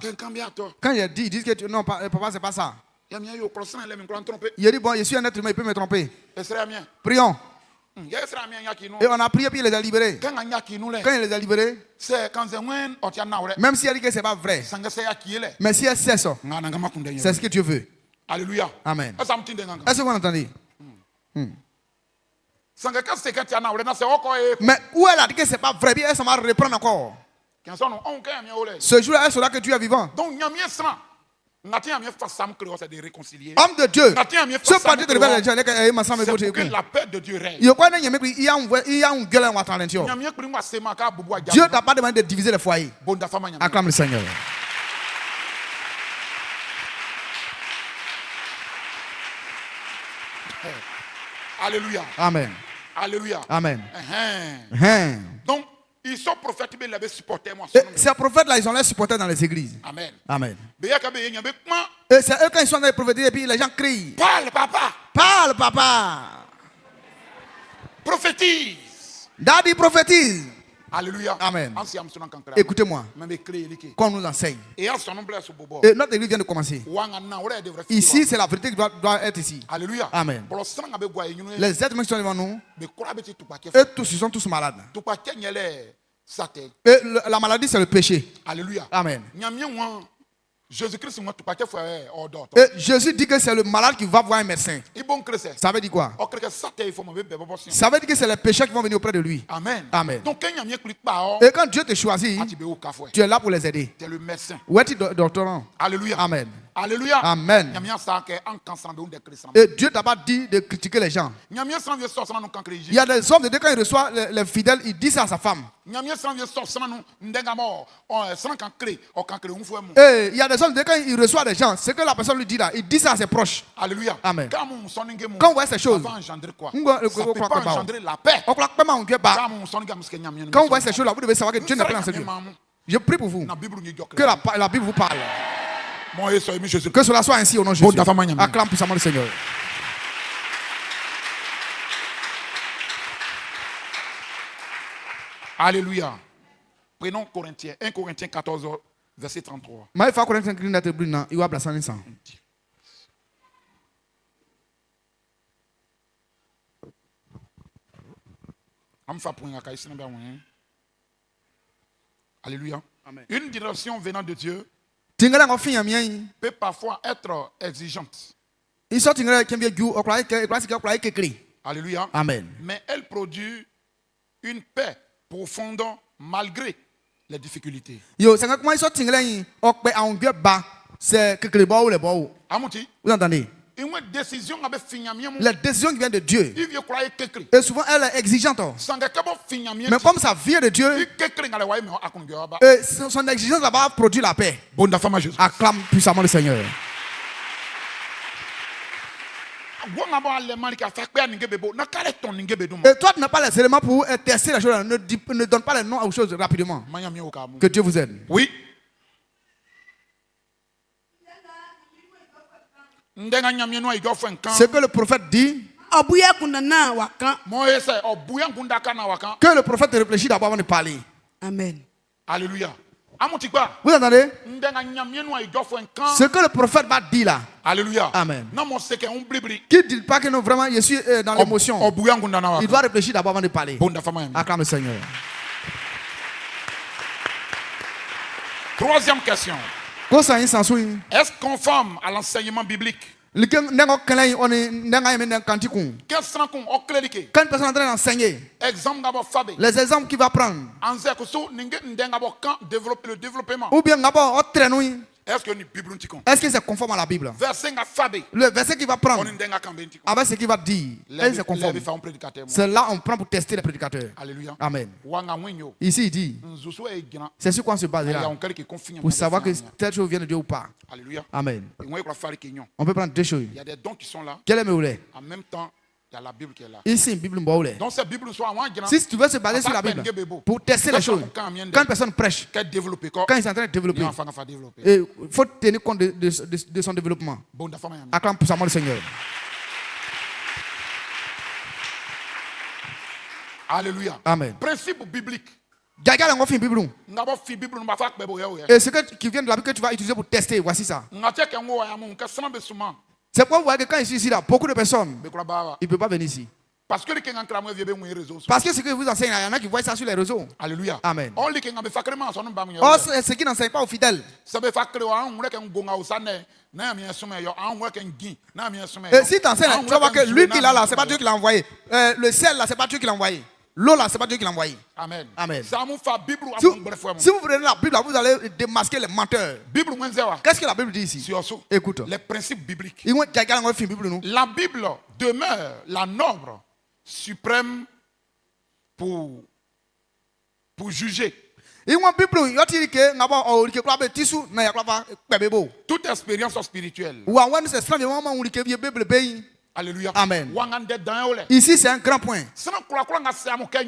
Quand il disent que non, papa, c'est pas ça. Il a dit bon, je suis un être humain, il peut me tromper. Prions. Et on a prié puis il les a libérés. Quand il les a libérés, même si elle dit que ce n'est pas vrai, mais si elle sait ça, c'est ce que Dieu veut. Alléluia. Amen. Est-ce que vous entendez? Mais où elle a dit que ce n'est pas vrai, puis elle s'en va reprendre encore. Ce jour-là, elle saura que Dieu est vivant. Homme de Dieu, ce parti de révéler les gens, que la paix de Dieu règne. Dieu n'a pas demandé de diviser les foyers. Acclame le Seigneur. Alléluia. Amen. Alléluia. Amen. Donc, ils sont prophètes, mais ils avaient supporté moi. Ces prophètes-là, ils ont les supportés dans les églises. Amen. Amen. Et c'est eux quand ils sont dans les prophéties et puis les gens crient. Parle, papa. Parle, papa. Prophétise. Daddy prophétise. Alléluia. Amen. Écoutez-moi. Qu'on nous enseigne. Et notre église vient de commencer. Ici, c'est la vérité qui doit être ici. Alléluia. Amen. Les êtres qui sont devant nous, eux tous, ils sont tous malades. Et la maladie, c'est le péché. Alléluia. Amen. Jésus-Christ, et Jésus dit que c'est le malade qui va voir un médecin. Ça veut dire quoi? Ça veut dire que c'est les péchés qui vont venir auprès de lui. Amen. Amen. Et quand Dieu te choisit, tu es là pour les aider. Tu es le médecin. Où es-tu, doctorant? Alléluia. Amen. Alléluia. Amen. Et Dieu t'a pas dit de critiquer les gens. Il y a des hommes de Dieu, quand ils reçoivent les fidèles, ils disent à sa femme. Et il y a des hommes de Dieu, quand ils reçoivent des gens, ce que la personne lui dit là, il dit ça à ses proches. Alléluia. Amen. Quand on voit ces choses, ça va engendrer quoi? Ça peut pas engendrer la paix. Quand on voit ces choses là, vous devez savoir que Dieu n'est pas dans ce Dieu. Je prie pour vous. Que la Bible vous parle. Que cela soit ainsi au nom de Jésus. Acclame puissamment le Seigneur. Alléluia. Prenons Corinthiens, 1 Corinthiens 14, verset 33. Alléluia. Amen. Une direction venant de Dieu peut parfois être exigeante. Alléluia. Amen. Mais elle produit une paix profonde malgré les difficultés. Vous entendez? La décision qui vient de Dieu. Et souvent elle est exigeante. Mais comme ça vient de Dieu, et son exigence là-bas produit la paix. Acclame puissamment le Seigneur. Et toi, tu n'as pas les éléments pour tester la chose. Ne donne pas les noms aux choses rapidement. Que Dieu vous aide. Oui. Ce que le prophète dit, que le prophète réfléchit d'abord avant de parler. Amen. Alléluia. Vous entendez? Ce que le prophète va dire là. Alléluia. Amen. Qui ne dit pas que non, vraiment, je suis dans l'émotion. Il doit réfléchir d'abord avant de parler. Acclame le Seigneur. Troisième question. Est-ce conforme à l'enseignement biblique? Quand une personne est en train d'enseigner, les exemples qu'il va prendre, ou bien est-ce que c'est conforme à la Bible? Le verset qu'il va prendre avec ce qu'il va dire, c'est conforme. C'est là on prend pour tester les prédicateurs. Amen. Ici il dit, c'est sur quoi on se base là pour savoir que telle chose vient de Dieu ou pas. Amen. On peut prendre deux choses. Il y a des dons qui sont là. Quel est le en même temps, il y a la Bible qui est là. Ici, Bible. Donc cette Bible soit si tu veux se baser sur la Bible pour tester les choses, quand une personne prêche, quand il est en train de développer, il faut tenir compte de son développement. Acclame puissamment le Seigneur. Alléluia. Amen. Principe biblique. Et ce qui vient de la Bible que tu vas utiliser pour tester, voici ça. C'est pourquoi vous voyez que quand je suis ici, là, beaucoup de personnes, ils ne peuvent pas venir ici. Parce que ce que vous enseignez, il y en a qui voient ça sur les réseaux. Alléluia. Amen. Or, ce qui n'enseigne pas aux fidèles. Et si tu enseignes, tu vas voir que lui qui l'a là, ce n'est pas Dieu qui l'a envoyé. Le ciel là, ce n'est pas Dieu qui l'a envoyé. L'eau là, ce n'est pas Dieu qui l'a envoyé. Amen. Amen. Si vous prenez la Bible, vous allez démasquer les menteurs. Qu'est-ce que la Bible dit ici? Écoute. Les principes bibliques. La Bible demeure la norme suprême pour juger. Toute expérience spirituelle. Alléluia. Amen. Ici, c'est un grand point.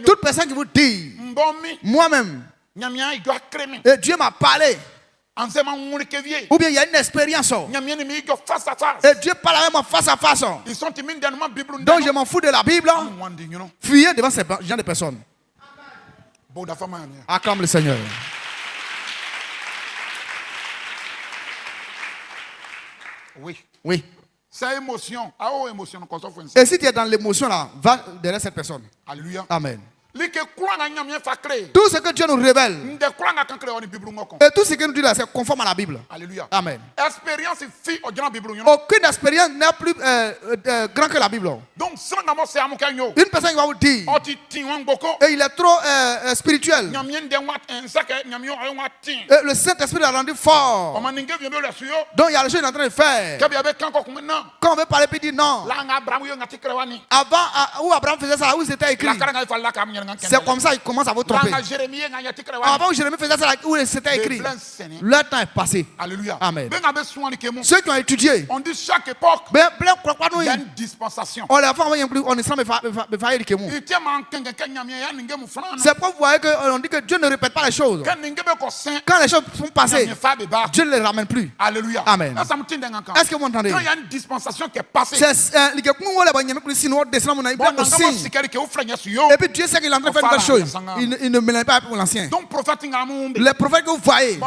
Toute personne qui vous dit, moi-même, Dieu m'a parlé, ou bien il y a une expérience, et Dieu parle avec moi face à face, donc je m'en fous de la Bible, fuyez devant ces gens de personnes. Acclame le Seigneur. Oui. Oui. C'est émotion. Et si tu es dans l'émotion là, va derrière cette personne. Alléluia. Amen. Tout ce que Dieu nous révèle et tout ce qu'il nous dit là, c'est conforme à la Bible. Alléluia. Amen. Aucune expérience n'est plus grand que la Bible. Donc, une personne qui va vous dire et il est trop spirituel. Et le Saint-Esprit l'a rendu fort. Donc il y a des choses qu'il est en train de faire. Quand on veut parler, puis il dit non. Avant, où Abraham faisait ça, où c'était écrit. C'est comme ça qu'il commence à vous tromper. Avant, Jérémie faisait ça où c'était écrit. Le temps est passé. Alléluia. Amen. Ceux qui ont étudié, on dit chaque époque, il y a une dispensation. On c'est pourquoi vous voyez qu'on dit que Dieu ne répète pas les choses. Quand les choses sont passées, Dieu ne les ramène plus. Alléluia. Amen. Est-ce que vous entendez? Quand il y a une dispensation qui est passée, et puis Dieu sait qu'il est en train de faire une chose. Il ne mélange pas pour l'ancien. Les prophètes que vous voyez,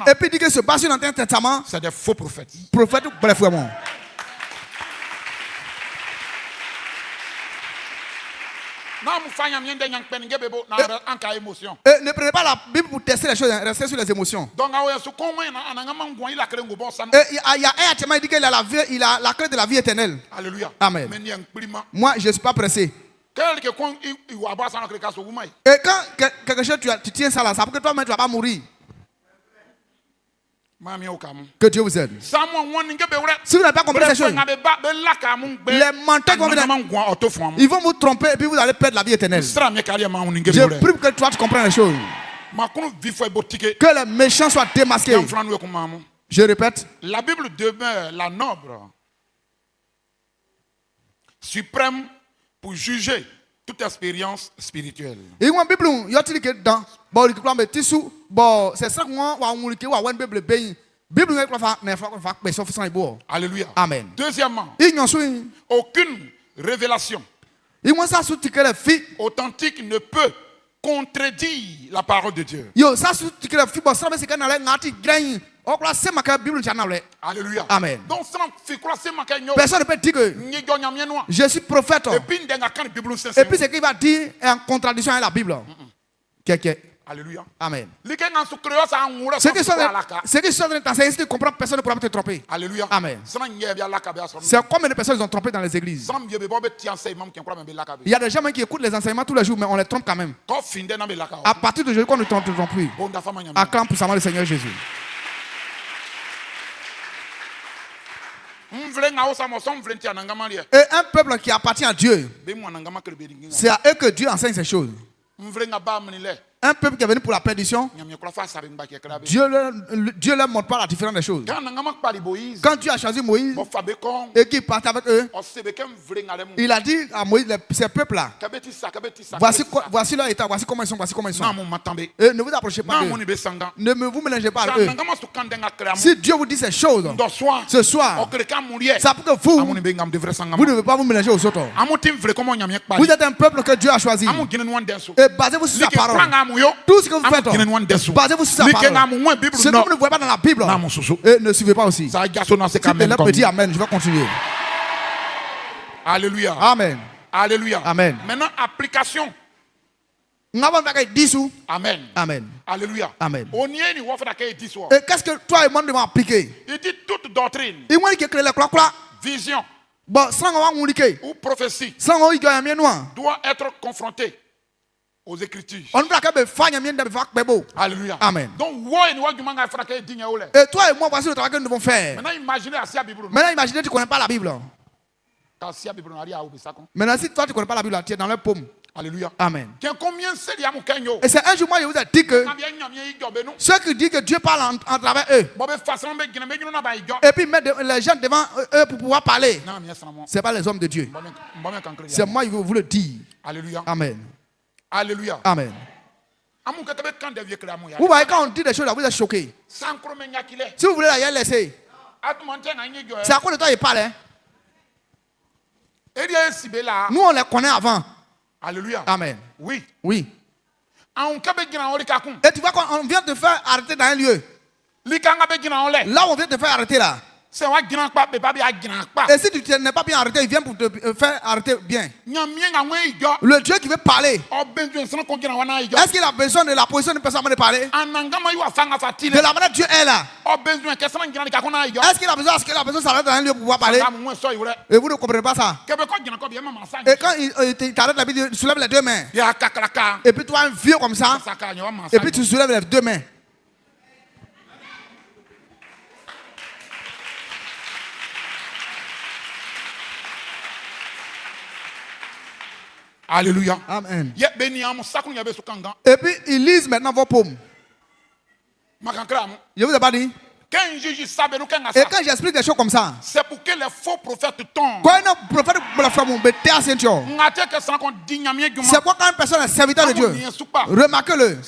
et puis il dit que se base sur l'Ancien Testament, c'est des faux prophètes. Prophètes, bref, vraiment. Ne prenez pas la Bible pour tester les choses, restez sur les émotions. Il y a un attirement, il dit qu'il a la clé de la vie éternelle. Alléluia. Amen. Moi, je ne suis pas pressé. Et quand quelque chose, tu tiens ça là, ça pour que toi-même tu ne vas pas mourir. Que Dieu vous aide. Si vous n'avez pas compris ces choses, les menteurs ils vont vous tromper et puis vous allez perdre la vie éternelle. Je prie que toi tu comprennes les choses. Que les méchants soient démasqués. Je répète. La Bible demeure la norme suprême pour juger toute expérience spirituelle. Et la Bible, il y a que dans c'est ça qu'on Alléluia. Amen. Deuxièmement, aucune révélation authentique ne peut contredire la parole de Dieu. Alléluia. Amen. Donc, personne ne peut dire que je suis prophète. Et puis ce qu'il va dire est en contradiction avec la Bible. Alléluia. Amen. Ce qui sont en train de t'enseigner, si tu comprends, personne ne pourra te tromper. Alléluia. Amen. C'est combien de personnes ils ont trompé dans les églises? Il y a des gens qui écoutent les enseignements tous les jours, mais on les trompe quand même. À partir d'aujourd'hui, quand on ne trompe plus, acclame puissamment le Seigneur Jésus. Et un peuple qui appartient à Dieu, c'est à eux que Dieu enseigne ces choses. Un peuple qui est venu pour la perdition, Dieu ne leur montre pas la différence des choses. Quand Dieu a choisi Moïse et qu'il partait avec eux, il a dit à Moïse, ces peuples-là, voici leur état, voici comment ils sont, voici comment ils sont. Et ne vous approchez pas d'eux. Ne vous mélangez pas avec eux. Si Dieu vous dit ces choses, ce soir, ça peut que vous ne devez pas vous mélanger aux autres. Vous êtes un peuple que Dieu a choisi. Et basez-vous sur sa parole. Tout ce que vous faites, basez-vous sur sa parole. Ce que vous ne voyez pas dans la Bible, et ne suivez pas aussi. Si quelqu'un peut dire Amen, je vais continuer. Alléluia. Amen. Alléluia. Amen. Maintenant, application. Amen. Amen. Alléluia. Amen. Et qu'est-ce que toi et moi devons appliquer? Il dit toute doctrine, vision ou prophétie doit être confrontée aux Écritures. Alléluia. Amen. Donc, et toi et moi, voici le travail que nous devons faire. Maintenant, imaginez que tu ne connais pas la Bible. Maintenant, si toi tu ne connais pas la Bible, tu es dans leur paume. Alléluia. Amen. Et c'est un jour, moi, je vous ai dit que ceux qui disent que Dieu parle en travers eux, et puis mettre les gens devant eux pour pouvoir parler, ce n'est pas les hommes de Dieu. C'est moi, je vous le dis. Alléluia. Amen. Alléluia. Amen. Vous voyez, quand on dit des choses là, vous êtes choqués. Si vous voulez la laisser, c'est à quoi de toi il parle. Hein? Nous, on les connaît avant. Alléluia. Amen. Oui. Oui. Et tu vois qu'on vient te faire arrêter dans un lieu. Là, on vient te faire arrêter là. Et si tu n'es pas bien arrêté, il vient pour te faire arrêter bien. Le Dieu qui veut parler, est-ce qu'il a besoin de la position de personne de parler? De la manière Dieu est là. Est-ce qu'il a besoin de s'arrêter dans un lieu pour pouvoir parler? Et vous ne comprenez pas ça. Et quand il t'arrête la vie, tu soulèves les deux mains. Et puis toi, un vieux comme ça. Et puis tu soulèves les deux mains. Alléluia. Amen. Et puis ils lisent maintenant vos paumes. Je vous ai pas dit. Et quand j'explique des choses comme ça, c'est pour que les faux prophètes tombent. C'est pourquoi quand une personne est serviteur de Dieu, remarquez-le.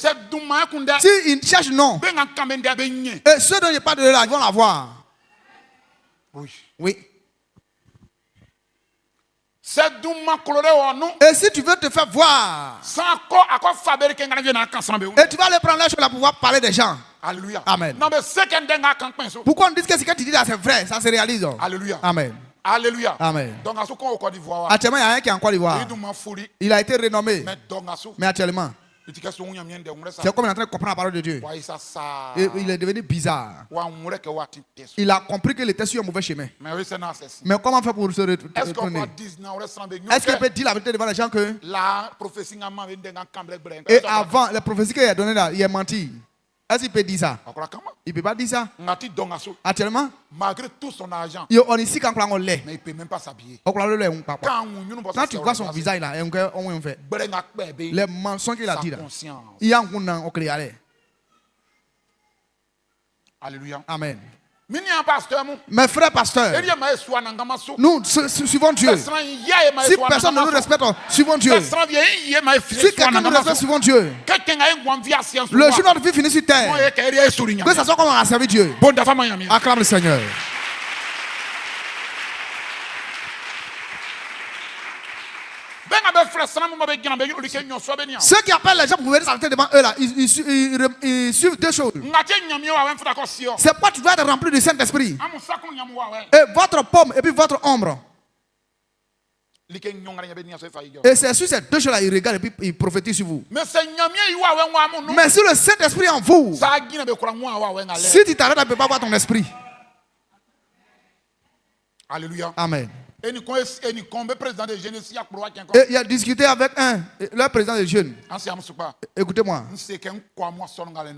S'il cherche non, et ceux dont il n'y a pas de là, ils vont l'avoir. Oui. Et si tu veux te faire voir, et tu vas aller prendre la chose pour pouvoir parler des gens. Alléluia. Amen. Pourquoi on dit que ce que tu dis là c'est vrai, ça se réalise. Alléluia. Amen. Alléluia. Amen. Donc, à ce qu'on au Côte d'Ivoire. Actuellement, il y a un qui est en Côte d'Ivoire. Il a été renommé. Mais actuellement, c'est comme il est en train de comprendre la parole de Dieu. Et il est devenu bizarre. Il a compris qu'il était sur un mauvais chemin. Mais comment faire pour se retourner? Est-ce qu'il peut dire la vérité devant les gens que et avant, la prophétie qu'il a donnée là, il a menti? Est-ce qu'il peut dire ça? Il ne peut pas dire ça. Actuellement, malgré tout son argent, on est ici quand on l'est. Mais il ne peut même pas s'habiller. Quand tu vois son visage là, on fait les mensonges qu'il a dit là. Il y a un coup au Alléluia. Amen. Mes frères pasteurs, nous suivons Dieu. Si personne ne nous respecte, suivons Dieu. Si quelqu'un nous respecte, suivons Dieu. Le jour de notre vie finit sur terre. Que ce soit comme on a servi Dieu. Acclame le Seigneur. Ceux qui appellent les gens pour venir s'arrêter devant eux là, ils suivent deux choses. C'est pas tu dois être rempli du Saint-Esprit. Et votre pomme et puis votre ombre. Et c'est sur ces deux choses là, ils regardent et puis ils prophétisent sur vous. Mais si le Saint-Esprit est en vous, si tu t'arrêtes, tu ne peux pas voir ton esprit. Alléluia. Amen. Et il a discuté avec le président des jeunes. Écoutez-moi.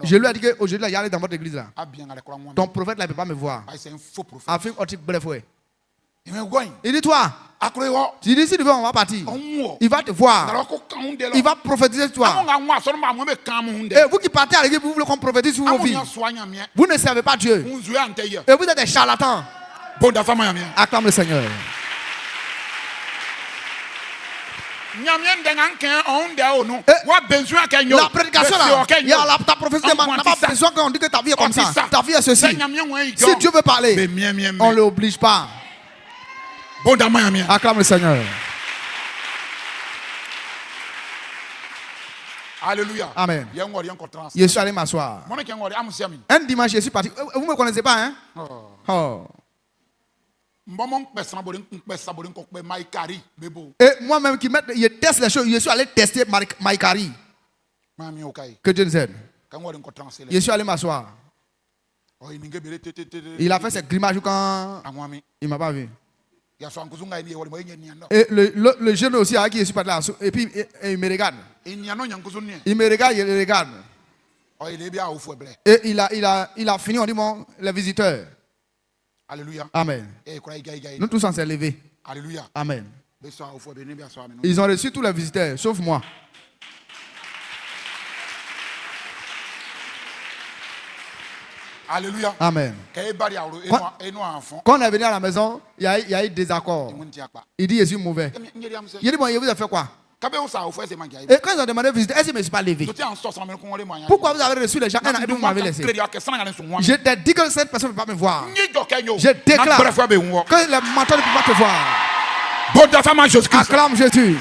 Je lui ai dit qu'aujourd'hui, il y a dans votre église là. Ton prophète là ne peut pas me voir. C'est un faux prophète. Il dit toi. Tu dis si tu veux, on va partir. Il va te voir. Il va prophétiser sur toi. Et vous qui partez à l'église, vous voulez qu'on prophétise sur vos vies. Vous ne servez pas Dieu. Et vous êtes des charlatans. Acclame le Seigneur. La prédication là, il y a ta prophétie, n'a pas besoin qu'on dise que ta vie est comme ça. Ta vie est ceci. Si Dieu veut parler, on ne l'oblige pas. Acclame le Seigneur. Alléluia. Amen. Je suis allé m'asseoir. Un dimanche, je suis parti. Vous ne me connaissez pas, hein? Oh. Et moi-même qui je teste les choses, je suis allé tester Maïkari. Que Dieu nous aide. Je suis allé m'asseoir. Il a fait ses grimaces quand il ne m'a pas vu. Et le jeune aussi à qui je suis parti là, et puis il me regarde. Il me regarde, il le regarde. Et il a fini, on dit bon, les visiteurs. Alléluia. Amen. Nous tous on s'est levés. Alléluia. Amen. Ils ont reçu tous les visiteurs, sauf moi. Alléluia. Amen. Quand on est venu à la maison, il y a eu des accords. Il dit je suis mauvais. Il dit bon, il vous a fait quoi? Et quand ils ont demandé de visiter, est-ce que je ne me suis pas levé? Pourquoi vous avez reçu les gens et vous m'avez laissé? Je t'ai dit que cette personne ne peut pas me voir. Je déclare que les menteurs ne peuvent pas te voir. Acclame Jésus.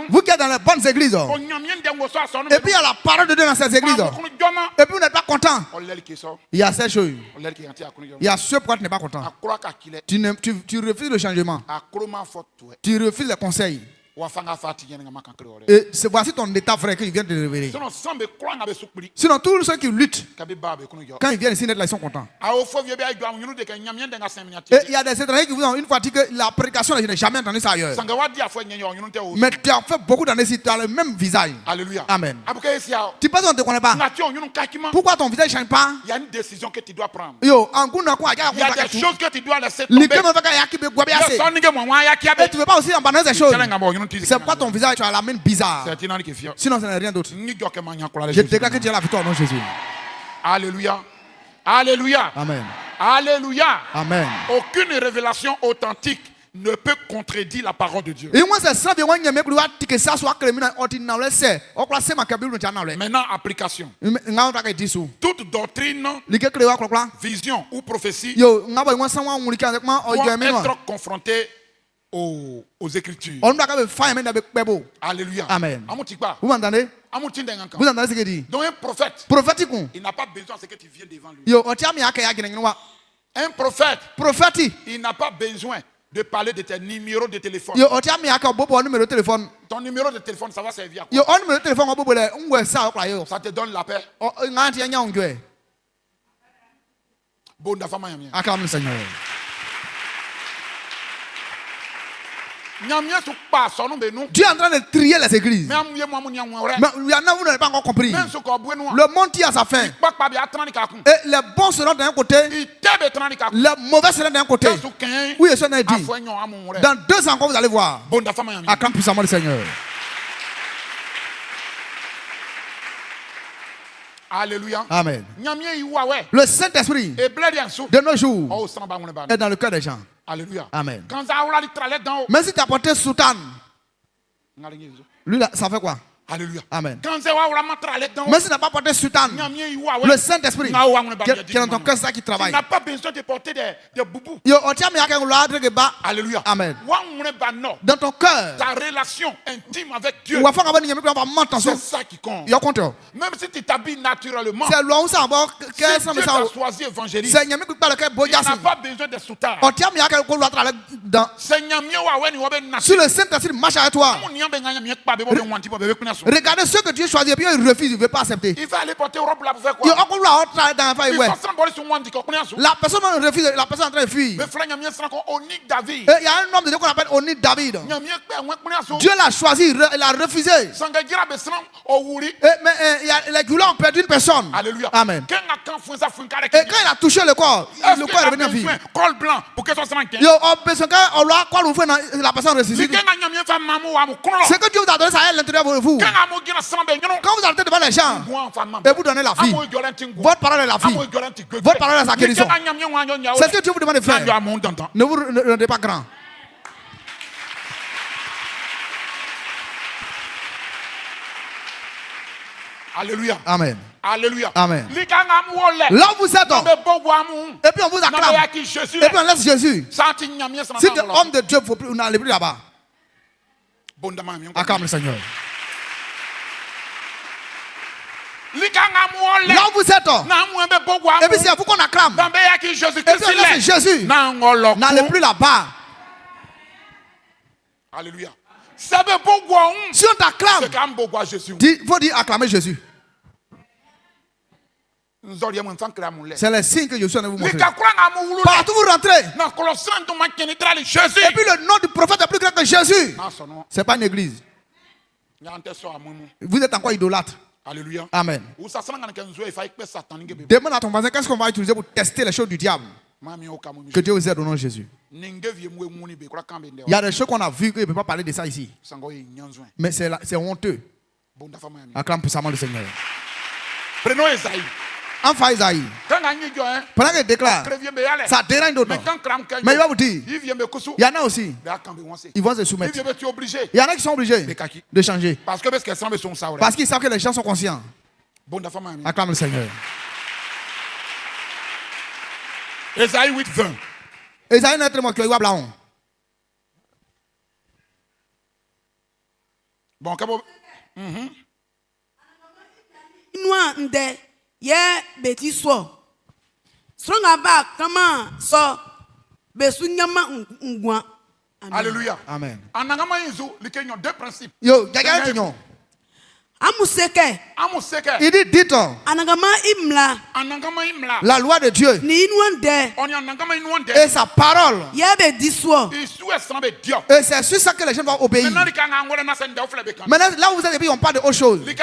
Vous qui êtes dans les bonnes églises, et puis il y a la parole de Dieu dans ces églises, et puis vous n'êtes pas content. Il y a ces choses. Il y a ce pourquoi tu n'es pas content. Tu refuses le changement. Tu refuses les conseils. Et voici ton état vrai qu'il vient de révéler. Sinon, tous ceux qui luttent, quand ils viennent ici, ils sont contents. Et il y a des étrangers qui vous ont une fois dit que la prédication, je n'ai jamais entendu ça ailleurs. Mais tu as fait beaucoup d'années ici, tu as le même visage. Alléluia. Amen. Tu penses qu'on ne te connaît pas? Pourquoi ton visage ne change pas? Il y a une décision que tu dois prendre. Il y a des choses que tu dois laisser tomber. Et tu ne veux pas aussi abandonner ces choses. C'est pas ton visage, tu as la main bizarre. Sinon, ce n'est rien d'autre. Je déclare que tu as la victoire au nom de Jésus. Alléluia. Alléluia. Amen. Alléluia. Amen. Aucune révélation authentique ne peut contredire la parole de Dieu. Maintenant, application. Toute doctrine, vision ou prophétie doit être confrontée aux Écritures. Alléluia. Amen. Vous m'entendez? Vous entendez ce qu'il dit? Donc un prophète, il n'a pas besoin de ce que tu viens devant lui. Un prophète, il n'a pas besoin de parler de tes numéros de téléphone. Ton numéro de téléphone, ça va servir à quoi? Ça te donne la paix. Bon, la femme Dieu est en train de trier les églises. Mais il y en a, vous n'avez pas encore compris. Le monde tire à sa fin. Et les bons seront d'un côté, les mauvais seront d'un côté. Oui, le Seigneur dit. Dans 2 ans, vous allez voir. Acclame puissamment le Seigneur. Alléluia. Amen. Le Saint-Esprit de nos jours est dans le cœur des gens. Alléluia. Amen. Mais si tu as porté soutane, lui là, ça fait quoi? Alléluia. Amen. Mais si tu n'as pas porté soutane, le Saint-Esprit qui est dans ton cœur, c'est ça qui travaille. Tu n'as pas besoin de porter des boubous. Alléluia. Amen. Dans ton cœur, ta relation intime avec Dieu, c'est ça qui compte. Même si tu t'habilles naturellement, si Dieu t'a choisi évangéliste, il n'a pas besoin de soutane. Si le Saint-Esprit marche avec toi, regardez ce que Dieu choisit et puis il refuse, il ne veut pas accepter. Il va aller porter robe là pour faire quoi? La personne refuse, la personne est en train de fuir. Il y a un homme de Dieu qu'on appelle Onik David. Dieu l'a choisi, il a refusé. Mais les Goulans ont perdu une personne. Alléluia. Amen. Et quand il a touché le corps est revenu en vie. Col blanc pour que ça soit il a besoin que la personne ressuscite. Ce que Dieu vous a donné, ça est à l'intérieur de vous. Quand vous arrêtez devant les gens et vous donnez la vie, votre parole est la vie, votre parole est sa guérison. C'est ce que Dieu vous demande de faire. Ne vous rendez pas grand. Alléluia. Amen. Alléluia. Amen. Là où vous êtes, et puis on vous acclame, et puis on laisse Jésus. Si tu es homme de Dieu, vous n'allez plus là-bas. Acclame le Seigneur. Là où vous êtes, et puis c'est à vous qu'on acclame, et puis on laisse Jésus. N'allez plus là-bas. Alléluia. Si on t'acclame, il faut dire acclamer Jésus. C'est le signe que Jésus va vous montrer. Partout où vous rentrez, et puis le nom du prophète est plus grand que Jésus. Ce n'est pas une église. Vous êtes encore idolâtre. Alléluia. Amen. Demande à ton voisin qu'est-ce qu'on va utiliser pour tester les choses du diable. Que Dieu vous aide au nom de Jésus. Il y a des choses qu'on a vues qu'il ne peut pas parler de ça ici. Mais c'est honteux. Acclame puissamment le Seigneur. Prenons Esaïe. Enfin Esaïe. Pendant qu'il déclare, ça dérange d'autres. Mais il va vous dire, il y en a aussi, ils vont se soumettre. Il y en a qui sont obligés de changer. Parce qu'ils savent que les gens sont conscients. Acclame le Seigneur. Esaïe 8, 20. Esaïe n'est pas que blanc. Bon, comment? Ye beti so songa ba kama so besu nyama ngwa. Alléluia. Amen. Anangama inzu likenyo deux principes. Yo, gaga tinyo. Amuseke. Il dit dites-on. Anangama imla. La loi de Dieu. Ni inwande. Et sa parole. Ye be diswo. Et c'est sur ça que les gens doivent obéir. Maintenant, là où vous êtes, on parle de autre chose. Et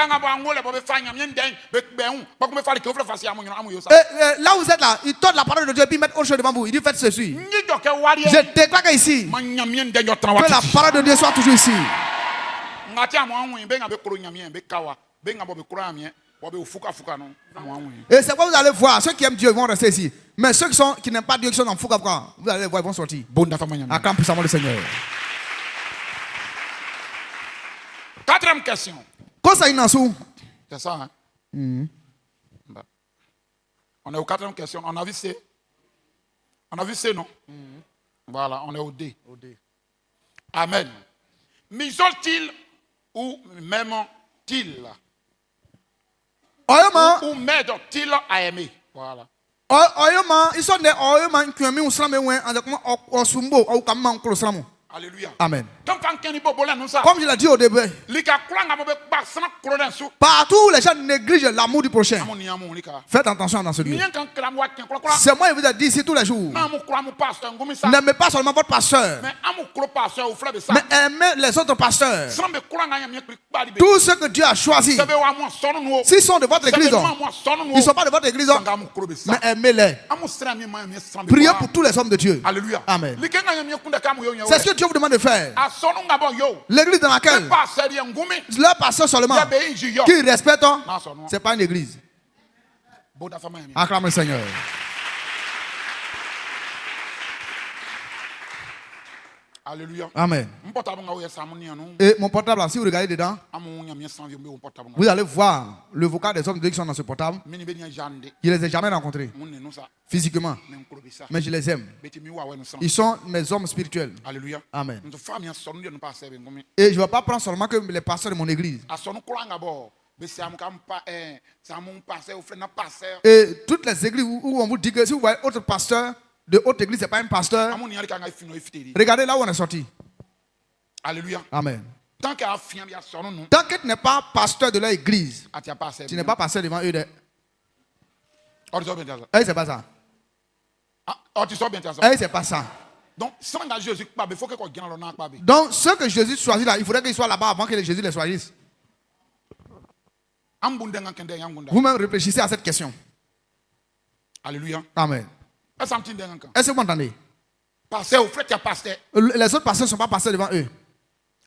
là où vous êtes là, ils tordent la parole de Dieu et puis mettent autre chose devant vous. Il dit faites ceci. Je déclare ici que la parole de Dieu soit toujours ici. Et c'est quoi vous allez voir, ceux qui aiment Dieu vont rester ici. Mais ceux qui n'aiment pas Dieu, qui sont dans Fouka, vous allez voir, ils vont sortir. Acclame puissamment le Seigneur. Quatrième question. C'est ça, hein? On est au quatrième question. On a vu C. On a vu C, non? Voilà, on est au D. Amen. M'isole-t-il ou m'aime-t-il? Ou m'aide-t-il à aimer? Voilà. Alléluia. Amen. Comme je l'ai dit au début, partout les gens négligent l'amour du prochain. Faites attention dans ce lieu. C'est moi qui vous ai dit ici tous les jours. N'aimez pas seulement votre pasteur, mais aimez les autres pasteurs. Tous ceux que Dieu a choisis, s'ils sont de votre église, ils ne sont pas de votre église, mais aimez-les. Priez pour tous les hommes de Dieu. Alléluia. Amen. C'est ce que Dieu vous demande de faire. L'église dans laquelle leur pasteur seulement qui respecte, ce n'est pas une église. Acclame le Seigneur. Alléluia. Amen. Et mon portable, si vous regardez dedans, vous allez voir le vocal des hommes de Dieu qui sont dans ce portable. Je ne les ai jamais rencontrés physiquement, mais je les aime. Ils sont mes hommes spirituels. Alléluia. Amen. Et je ne vais pas prendre seulement que les pasteurs de mon église. Et toutes les églises où on vous dit que si vous voyez autre pasteur de haute église, ce n'est pas un pasteur. Regardez là où on est sorti. Alléluia. Amen. Tant que tu n'es pas pasteur de leur église, tu n'es pas pasteur devant eux. Et c'est pas ça. Et c'est pas ça. Donc, ce que Jésus choisit là, il faudrait qu'il soit là-bas avant que Jésus les choisisse. Vous-même réfléchissez à cette question. Alléluia. Amen. Est-ce que vous m'entendez? Les autres pasteurs ne sont pas pasteurs devant eux.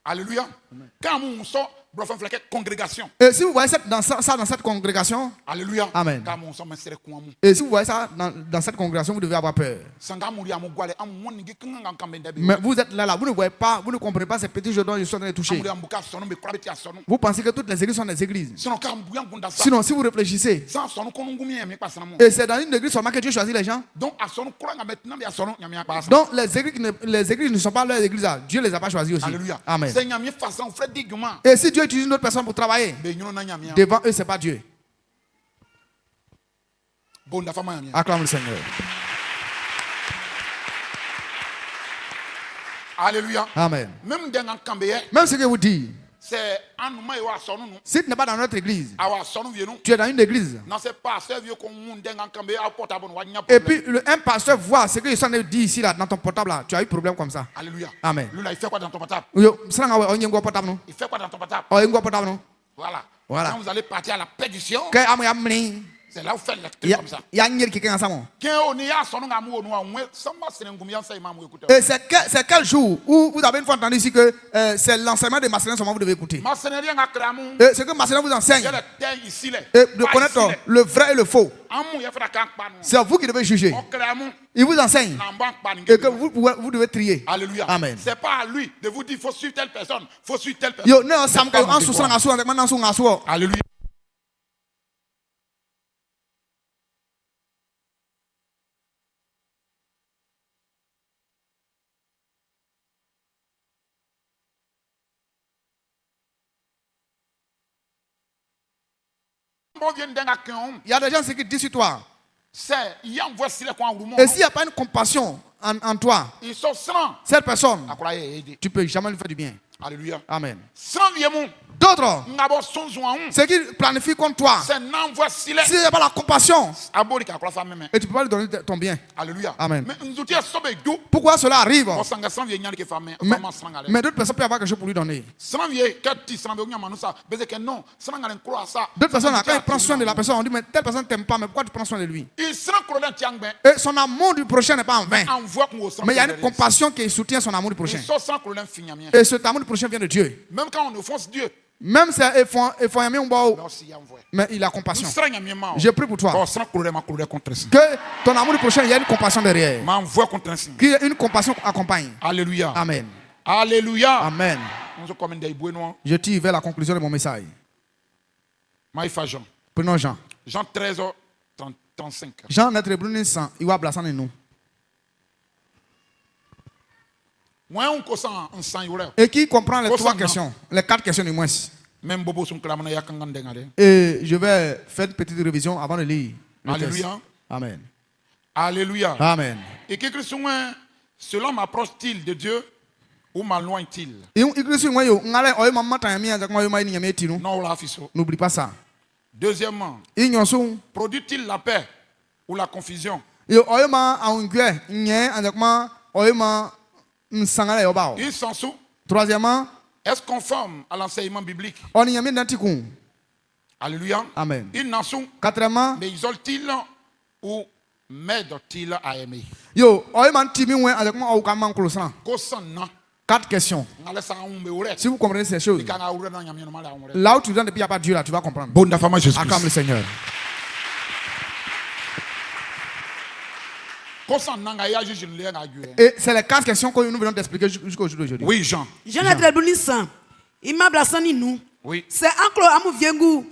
Alléluia. Quand on sort, congrégation. Et si vous voyez ça dans cette congrégation, alléluia. Amen. Et si vous voyez ça dans cette congrégation, vous devez avoir peur. Mais vous êtes là, vous ne voyez pas, vous ne comprenez pas ces petits jeux dont je suis en train de toucher. Vous pensez que toutes les églises sont des églises. Sinon, si vous réfléchissez, et c'est dans une église seulement que Dieu choisit les gens. Donc les églises ne sont pas leurs églises. Dieu ne les a pas choisis aussi. Alléluia. Amen. Et si Dieu utilise une autre personne pour travailler, devant eux, ce n'est pas Dieu. Acclame le Seigneur. Alléluia. Amen. Même ce que vous dites, si tu n'es pas dans notre église, tu es dans une église. Et puis un pasteur voit ce que je suis en train de dire ici là, dans ton portable là, tu as eu problème comme ça. Alléluia. Amen. Il fait quoi dans ton portable? Il fait quoi dans ton portable? Voilà. Quand vous allez partir à la perdition, c'est là où vous faites les trucs comme ça. Et c'est quel jour où vous avez une fois entendu ici que c'est l'enseignement de Macédoine seulement vous devez écouter. Et ce que Macédoine vous enseigne, et de connaître le vrai et le faux. C'est vous qui devez juger. Il vous enseigne et que vous devez trier. Alléluia. Amen. C'est pas à lui de vous dire faut suivre telle personne, faut suivre telle personne. Alléluia. Il y a des gens qui disent sur toi. Et s'il n'y a pas une compassion en toi, cette personne, tu ne peux jamais lui faire du bien. Alléluia. Amen. D'autres, ceux qui planifient contre toi, s'il n'y a pas la compassion, et tu ne peux pas lui donner ton bien. Alléluia. Amen. Pourquoi cela arrive? Mais d'autres personnes peuvent avoir quelque chose pour lui donner. D'autres personnes, quand ils prennent soin de la personne, on dit mais telle personne ne t'aime pas, mais pourquoi tu prends soin de lui? Et son amour du prochain n'est pas en vain. Mais il y a une compassion qui soutient son amour du prochain. Et cet amour du prochain vient de Dieu. Même quand on offense Dieu, même si mais il a compassion. Je prie pour toi. Que ton amour du prochain, il y a une compassion derrière. Que une compassion accompagne. Alléluia. Amen. Alléluia. Amen. Je tire vers la conclusion de mon message. Prenons Jean. Jean 13h35. Jean notre brûlé sang, il va blesser nous. Et qui comprend les 3 questions, les 4 questions du moins. Et je vais faire une petite révision avant de lire. Alléluia. Amen. Alléluia. Amen. Et quelque chose, cela m'approche-t-il de Dieu ou m'éloigne-t-il? Non, n'oublie pas ça. Deuxièmement, produit-il la paix ou la confusion? Troisièmement, est-ce conforme à l'enseignement biblique? Alléluia. Amen. Quatrièmement, mais isole-t-il ou m'aide-t-il à aimer? 4 questions. Si vous comprenez ces choses, là où tu donnes et puis il n'y a pas de Dieu, là, tu vas comprendre. Acclame le Seigneur. Et c'est les 4 questions que nous venons d'expliquer jusqu'au jour d'aujourd'hui. Oui, Jean. Jean a dit il m'a blessé nous. Oui. C'est encore à mon viengu.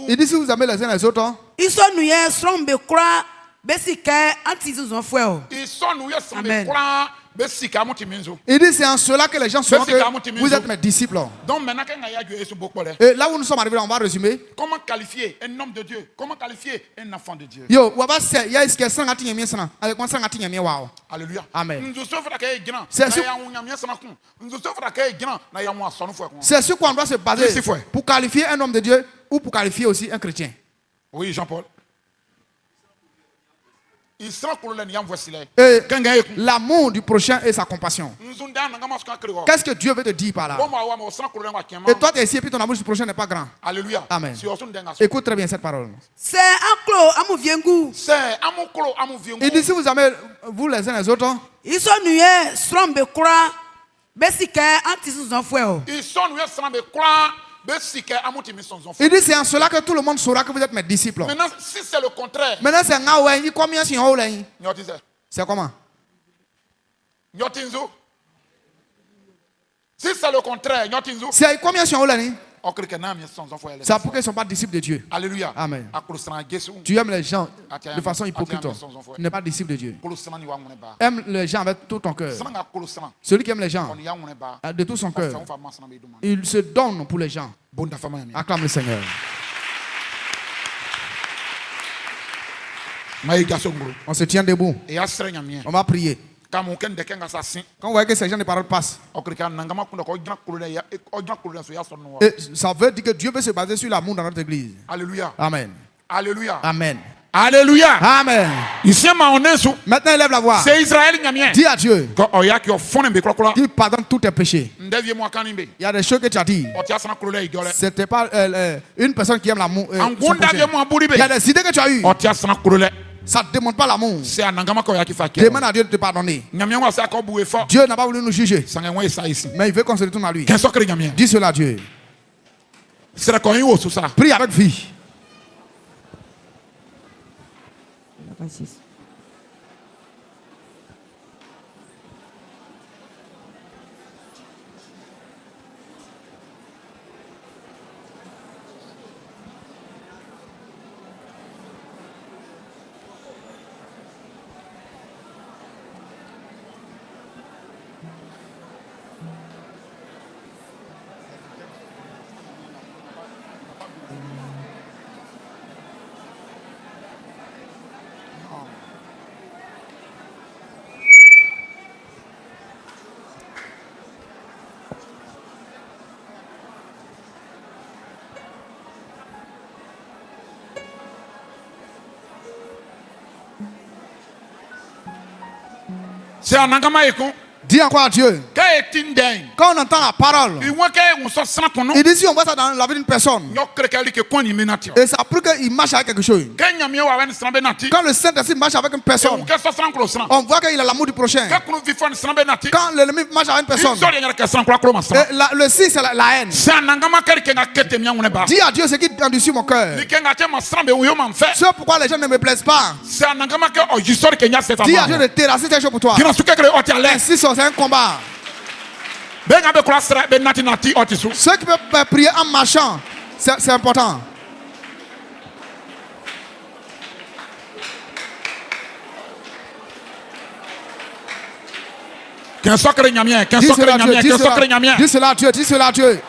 Il dit si vous aimez les uns les autres, ils sont nous hier, sont be croix, besike anti-ils ont fait. Ils sont nous hier, sont be croix. Il dit c'est en cela que les gens sauront que vous êtes mes disciples. Donc maintenant, et là où nous sommes arrivés, on va résumer. Comment qualifier un homme de Dieu? Comment qualifier un enfant de Dieu? Alléluia. Amen. C'est sur quoi on doit se baser pour qualifier un homme de Dieu ou pour qualifier aussi un chrétien. Oui, Jean-Paul. L'amour du prochain et sa compassion. Qu'est-ce que Dieu veut te dire par là? Et toi tu es ici et puis ton amour du prochain n'est pas grand. Alléluia. Amen. Écoute très bien cette parole. C'est un clos Il dit si vous aimez vous les uns les autres, ils sont nués, sont be croix, besike anti-ils ont fait. Ils sont nués, sont be croix. Il dit c'est en cela que tout le monde saura que vous êtes mes disciples. Maintenant, si c'est le contraire. Maintenant c'est combien c'est comment? Si c'est le contraire, c'est combien c'est pour qu'ils ne sont pas disciples de Dieu. Alléluia. Amen. Tu aimes les gens de façon hypocrite. Tu n'es pas disciple de Dieu. Aime les gens avec tout ton cœur. Celui qui aime les gens de tout son cœur, il se donne pour les gens. Acclame le Seigneur. On se tient debout. On va prier. Quand vous voyez que ces gens de parole passent, et ça veut dire que Dieu veut se baser sur l'amour dans notre église. Alléluia. Amen. Alléluia. Amen. Alléluia. Amen. Maintenant, élève la voix. C'est Israël. Dis à Dieu qu'il pardonne tous tes péchés. Il y a des choses que tu as dit. C'était pas une personne qui aime l'amour. Il y a des idées que tu as eues. Ça ne demande pas l'amour. Demande à Dieu de te pardonner. Dieu n'a pas voulu nous juger. Mais il veut qu'on se retourne à lui. Dis cela à Dieu. Prie avec vie. C'est un engagement. Dis encore à Dieu. Quand on entend la parole, il dit si on voit ça dans la vie d'une personne, et ça prouve qu'il marche avec quelque chose. Quand le Saint-Esprit marche avec une personne, on voit qu'il a l'amour du prochain. Quand l'ennemi marche avec une personne, le signe c'est la haine. Dis à Dieu ce qui est dessus mon cœur. C'est pourquoi les gens ne me plaisent pas. Dis à Dieu de terrasser ces choses pour toi. Ainsi c'est un combat. Ceux qui peuvent prier en marchant, c'est important. Qu'un sacré nyamien, qu'un sacré nyamien, qu'un sacré nyamien. Dis cela à Dieu, dis cela à Dieu.